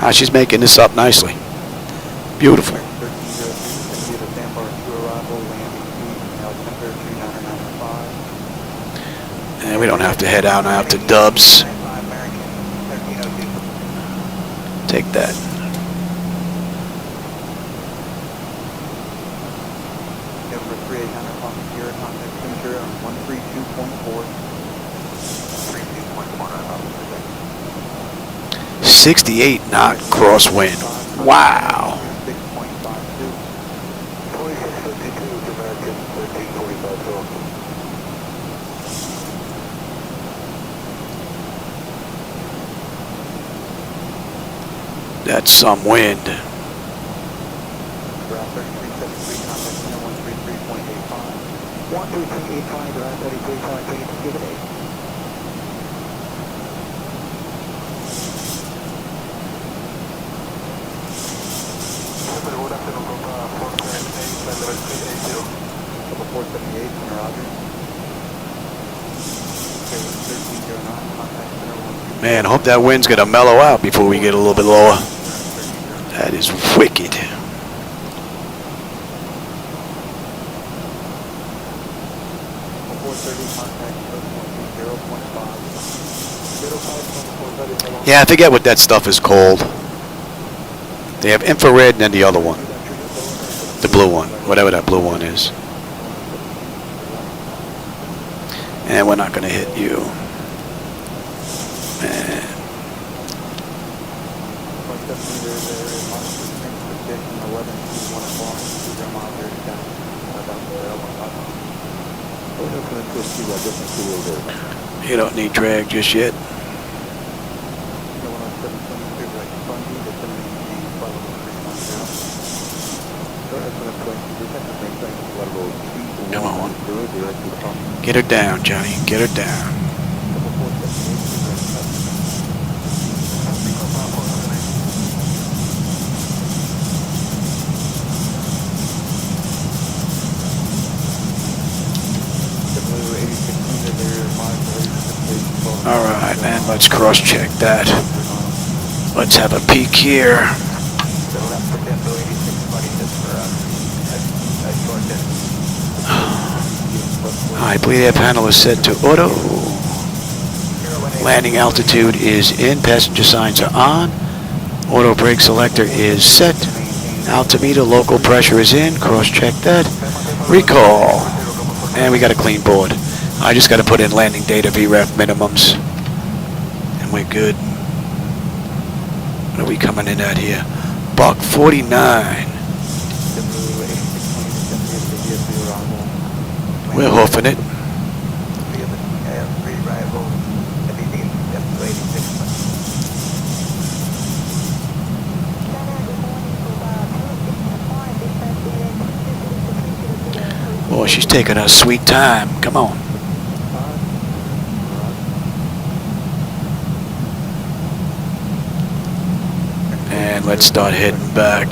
Ah, she's making this up nicely. Beautiful. And we don't have to head out now to Dubs. Take that. November 3800, contact here, contact temperature on 132.4. 68 knot crosswind. Wow. 6.52. That's some wind. Ground 3373, contact center 133.85. 133.85, ground 33, contact give it 8. Level 478, center Roger. 1309, contact center 133. Man, hope that wind's gonna mellow out before we get a little bit lower. That is wicked. Yeah, I forget what that stuff is called. They have infrared and then the other one. The blue one, whatever that blue one is. And we're not gonna hit you. Man. You don't need drag just yet. Come on. Get her down, Johnny. Get her down. Alright, and let's cross-check that. Let's have a peek here. High bleed air panel is set to auto. Landing altitude is in. Passenger signs are on. Auto brake selector is set. Altimeter local pressure is in. Cross-check that. Recall. And we got a clean board. I just got to put in landing data VREF minimums. And we're good. What are we coming in at here? Buck 49. We're hoofing it. she's taking her sweet time. Come on. And let's start heading back.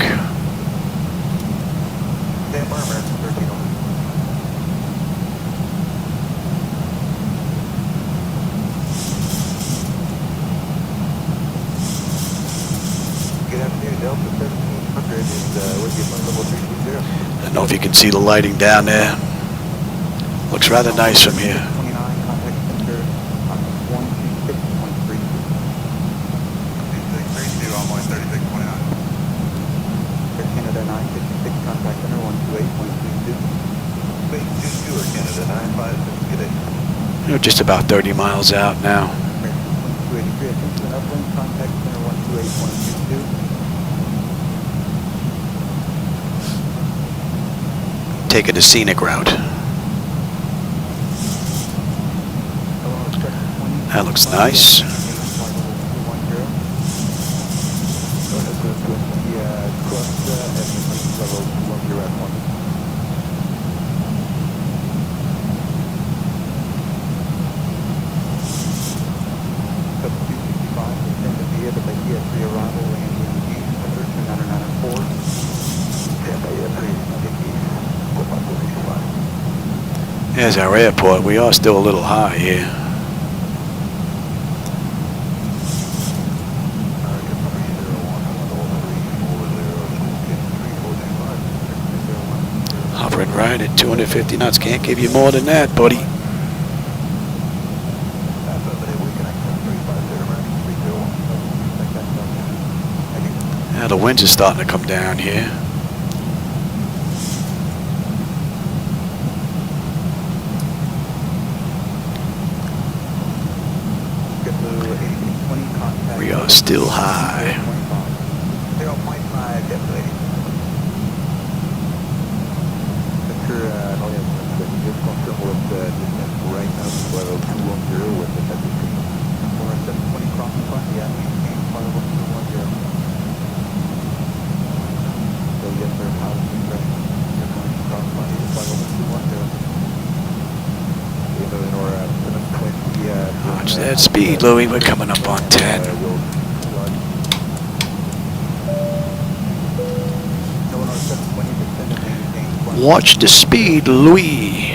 I don't know if you can see the lighting down there. Looks rather nice from here. 29, contact center on 126.3. 3632, almost 3629. Air Canada 956, contact center 128.32. Space 22 or Canada 956, get it. We're just about 30 miles out now. American 2283, attention uplink, contact center 128.22. Taking the scenic route. That looks nice. There's our airport. We are still a little high here. Hovering right at 250 knots. Can't give you more than that, buddy. Now the winds are starting to come down here. We are still high. 0.5 definitely. Just confirm with the distance right now, level 210 with the heavy speed. 720 crossing front, yeah, maintain level 210. So yes sir, pilot impression. You're going to cross front, level 210. Watch that speed, Louis. We're coming up on 10. Watch the speed, Louis.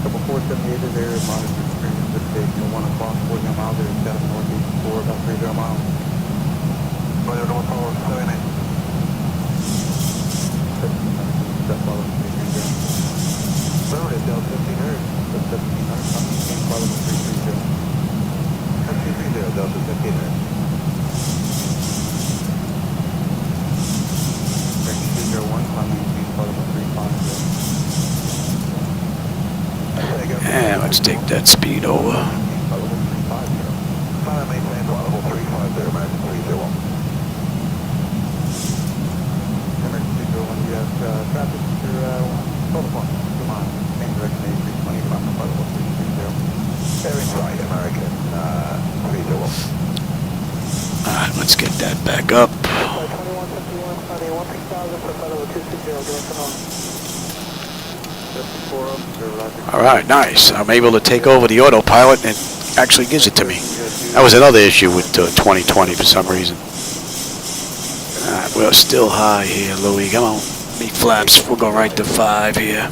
Couple 478 there, monitor screen at this station, 1 o'clock, 40 miles there, 7 northeast, 4, about 30 miles. Weather north tower, 78. Step follow, 330. Road at Delta 1500, 1700, maintain follow 330. 330, Delta 1500. 201, maintain follow 350. And let's take that speed over. Alright, let's get that back up. Alright, nice. I'm able to take over the autopilot and it actually gives it to me. That was another issue with 2020 for some reason. Alright, we're still high here, Louis. Come on. Me flaps. We'll go right to 5 here.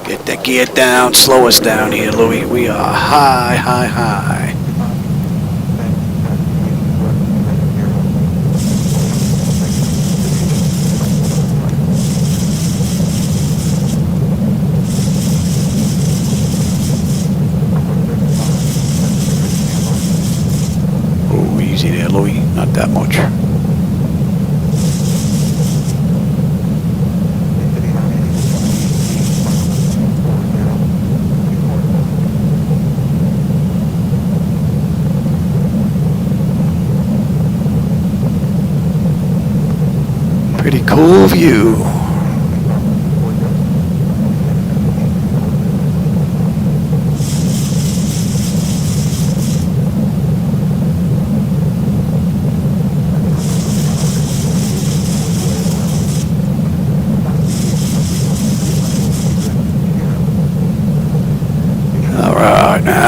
Get that gear down. Slow us down here, Louis. We are high, high, high. Oh, easy there, Louis. Not that much. Pretty cool view.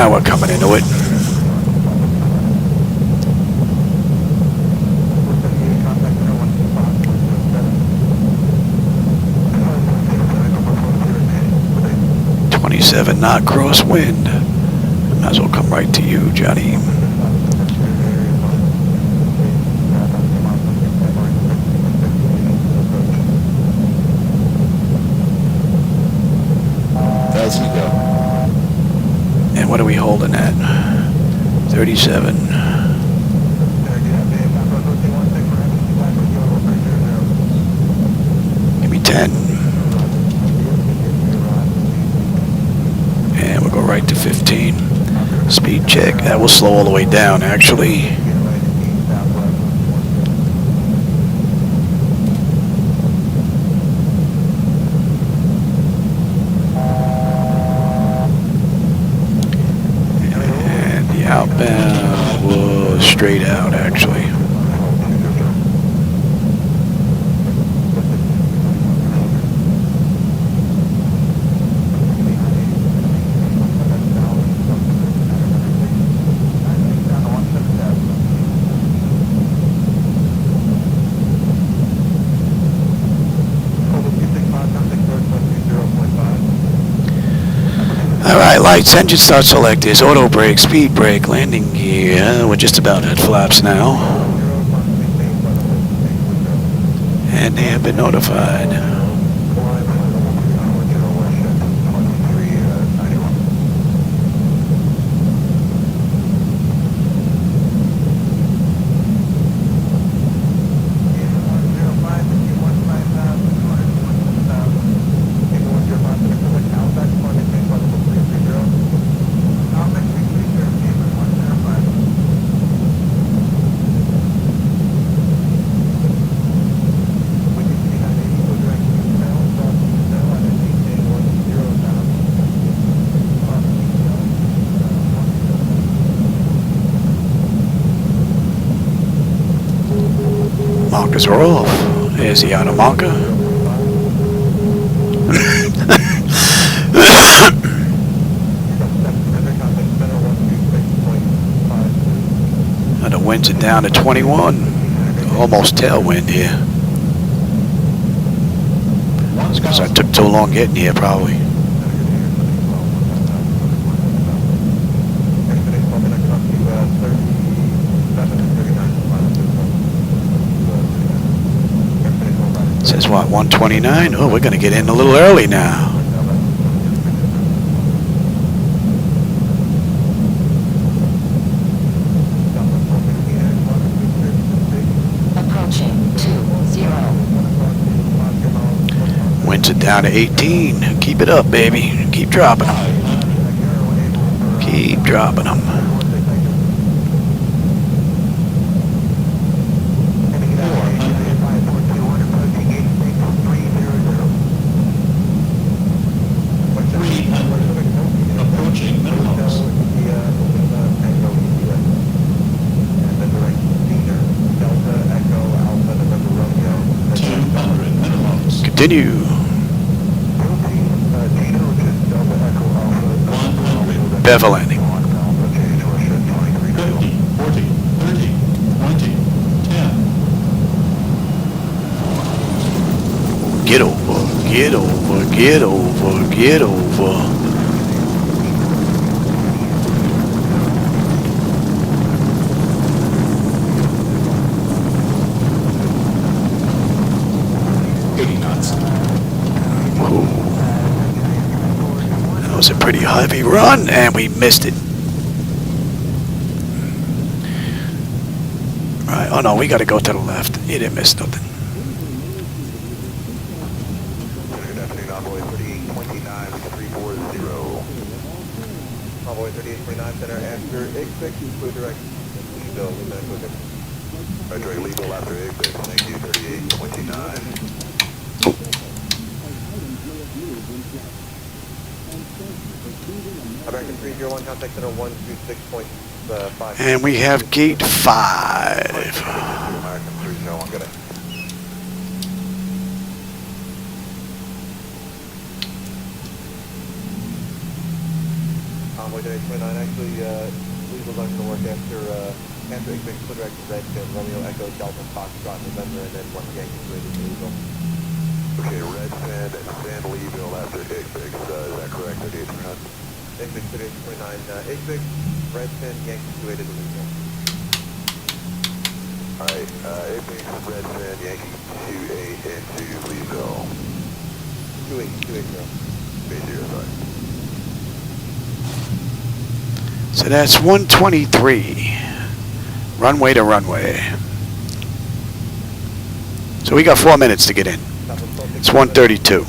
Now we're coming into it. .7 knot crosswind. Might as well come right to you, Johnny. And what are we holding at? 37. Give me 10. And we'll go right to 15. Speed check. That will slow all the way down, actually. And the outbound was straight out, actually. Alright, lights, engine start selectors, auto brake, speed brake, landing gear. We're just about at flaps now. And they have been notified. Markers are off. There's the outer marker. And the winds are down to 21. Almost tailwind here. It's because I took too long getting here, probably. Says what, 129? Oh, we're going to get in a little early now. Approaching 20. Winds are down to 18. Keep it up, baby. Keep dropping them. Keep dropping them. Continue. Bevel landing. 50, 40, 30, 20, 10. Get over, get over, get over, get over. That was a pretty heavy run, and we missed it. Right, oh no, we got to go to the left. You didn't miss nothing. Envoy 3829-340. Envoy 3829 center after exit, clear direct. Leadville, right direct Leadville after exit. Thank you, 3829. American 301, contact center 126.5. And we have gate 5. American 301, good day. convoy today, 29. Actually, Weasel's not going to work after Big Foot Director Red Pin, Romeo Echo Delta Foxtrot November, and then one Yankee rated Weasel. Okay, Red Sand and San Leeville after Igbix, is that correct? 38 around. Igbix 3829, Igbix, Red Pin, Yankee 280 to Weasel. Alright, Igbix, Red Sand, Yankee 28 into Leeville. 280. Sorry. So that's 123. Runway to runway. So we got 4 minutes to get in. It's 132.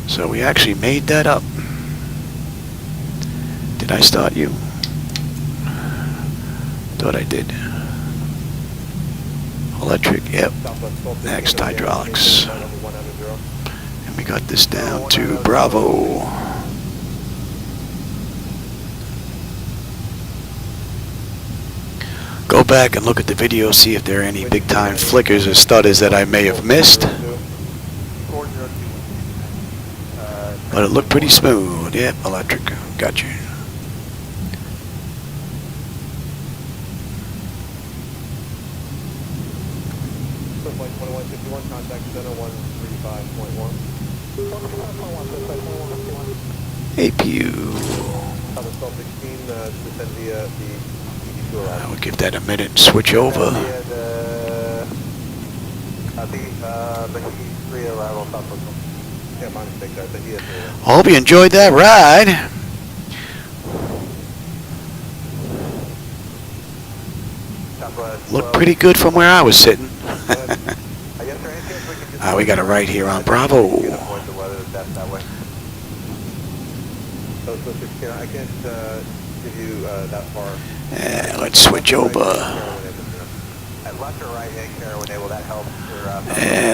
So we actually made that up. Did I start you? Thought I did. Electric, yep. Next, hydraulics. And we got this down to Bravo. Go back and look at the video, see if there are any big time flickers or stutters that I may have missed. But it looked pretty smooth. Yep, electric. Got you. APU. I would give that a minute and switch over. I hope you enjoyed that ride. Looked pretty good from where I was sitting. We got it right here on Bravo. I can't give you that far. Let's switch over. Left or right hand camera when able, that helps.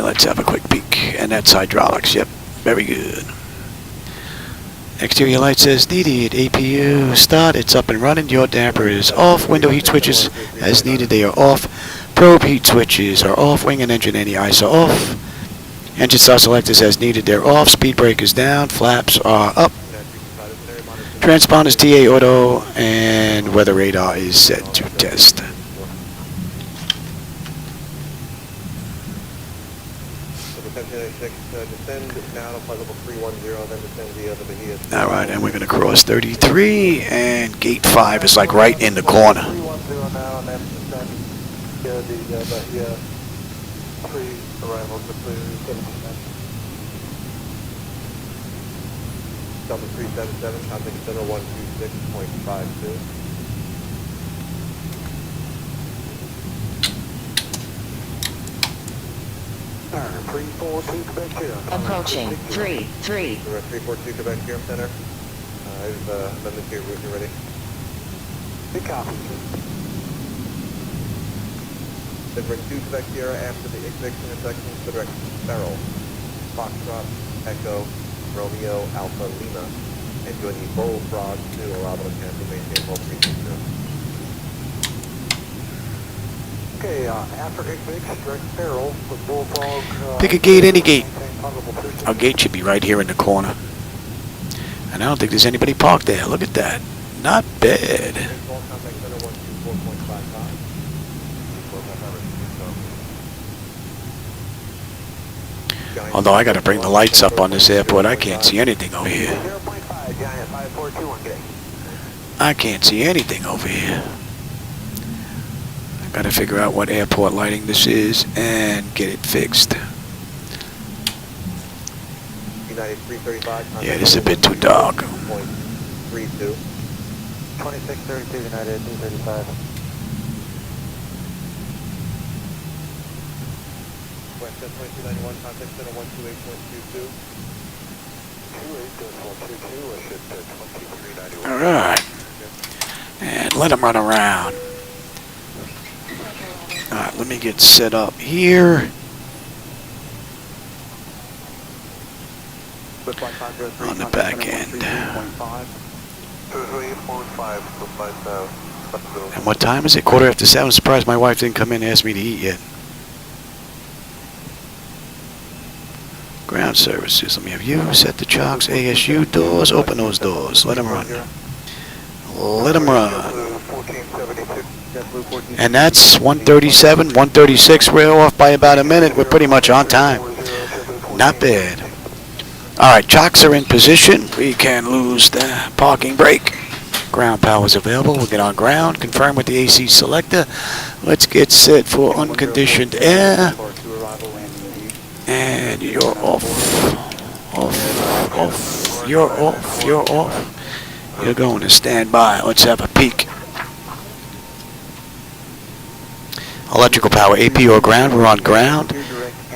Let's have a quick peek. And that's hydraulics. Yep, very good. Exterior light says needed. APU start. It's up and running. Your damper is off. Window heat switches as needed. They are off. Probe heat switches are off. Wing and engine anti-ice are off. Engine start selectors as needed. They're off. Speed brake is down. Flaps are up. Transponders TA auto, and weather radar is set to test. Alright, and we're going to cross 33, and gate 5 is like right in the corner. Delta 377, contact center 126.52. Approaching 3-3. 342 Quebec here, center. I've amended your route, you ready? Big copy. Denver 2 Quebec Sierra after the Igbix intersection, the direction Farrell. Foxtrot, Echo, Romeo, Alpha, Lima, and doing the Bullfrog to allow them to cancel, maintain both frequencies. Okay, after Igbix, direct Farrell with Bullfrog. Pick a gate, any gate. Our gate should be right here in the corner. And I don't think there's anybody parked there. Look at that. Not bad. Although I got to bring the lights up on this airport, I can't see anything over here. I can't see anything over here. I got to figure out what airport lighting this is and get it fixed. Yeah, this is a bit too dark. 2632 United 235. West 2291, contact center 128.22. 28.22, Alright. And let them run around. Alright, let me get set up here. On the back end. And what time is it? 7:15. I'm surprised my wife didn't come in and ask me to eat yet. Ground services. Let me have you set the chocks, ASU doors, open those doors. Let them run. Let them run. And that's 137, 136. We're off by about a minute. We're pretty much on time. Not bad. All right, chocks are in position. We can lose the parking brake. Ground power is available. We'll get on ground. Confirm with the AC selector. Let's get set for unconditioned air. And you're off. Off. Off. You're off. You're off. You're going to stand by. Let's have a peek. Electrical power, AP or ground. We're on ground.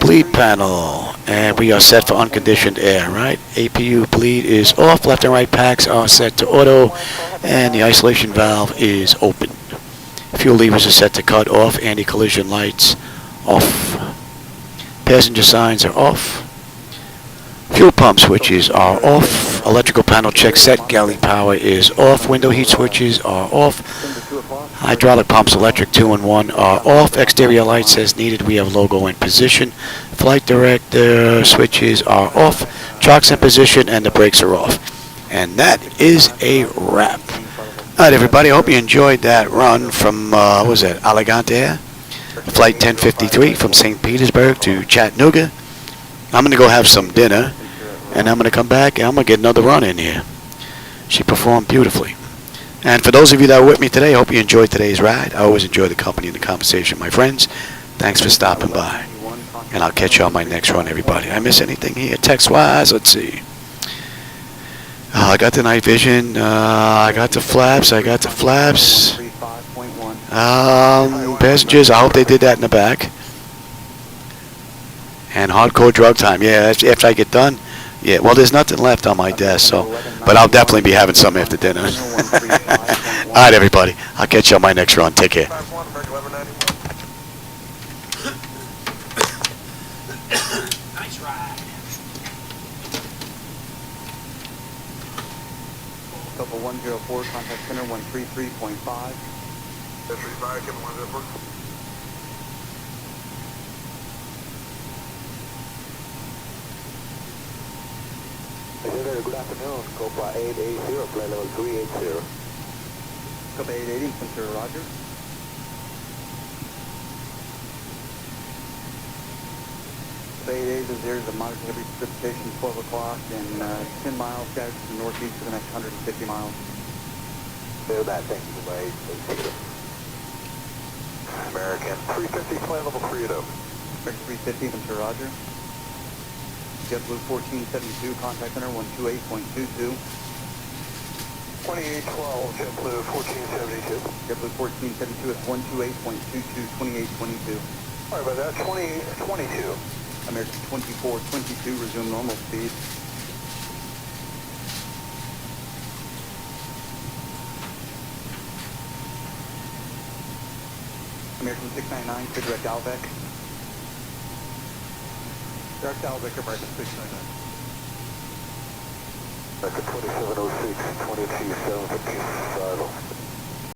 Bleed panel. And we are set for unconditioned air, right? APU bleed is off. Left and right packs are set to auto. And the isolation valve is open. Fuel levers are set to cut off. Anti-collision lights off. Passenger signs are off. Fuel pump switches are off. Electrical panel check set. Galley power is off. Window heat switches are off. Hydraulic pumps, electric 2 and 1 are off. Exterior lights as needed. We have logo in position. Flight director switches are off. Chocks in position and the brakes are off. And that is a wrap. All right, everybody. I hope you enjoyed that run from, what was that, Allegiant Air? Flight 1053 from St. Petersburg to Chattanooga. I'm going to go have some dinner, and I'm going to come back, and I'm going to get another run in here. She performed beautifully. And for those of you that were with me today, I hope you enjoyed today's ride. I always enjoy the company and the conversation, my friends. Thanks for stopping by. And I'll catch you on my next run, everybody. I miss anything here text-wise? Let's see. I got the night vision. I got the flaps. Passengers, I hope they did that in the back. And hardcore drug time. Yeah, after I get done. Yeah, well, there's nothing left on my desk, so, but I'll definitely be having some after dinner. All right, everybody. I'll catch you on my next run. Take care. Nice ride. Couple 104, contact center 133.5. 35, Kevin 104. Good afternoon, Cobra 880, flight level 380. Cobra 880, Center, roger. Cobra 880, there's a moderate heavy precipitation, 12 o'clock, and 10 miles scattered to the northeast for the next 150 miles. Clear that, thank you, Cobra 880. American 350, flight level 30. American 350, Center, roger. JetBlue 1472, contact center 128.22. 2812, JetBlue 1472. JetBlue 1472 at 128.22, 2822. Sorry about that, 2822. American 2422, resume normal speed. American 699, clear direct Alvec. Direct Alvec, American 699. American 2706, 22750, arrival.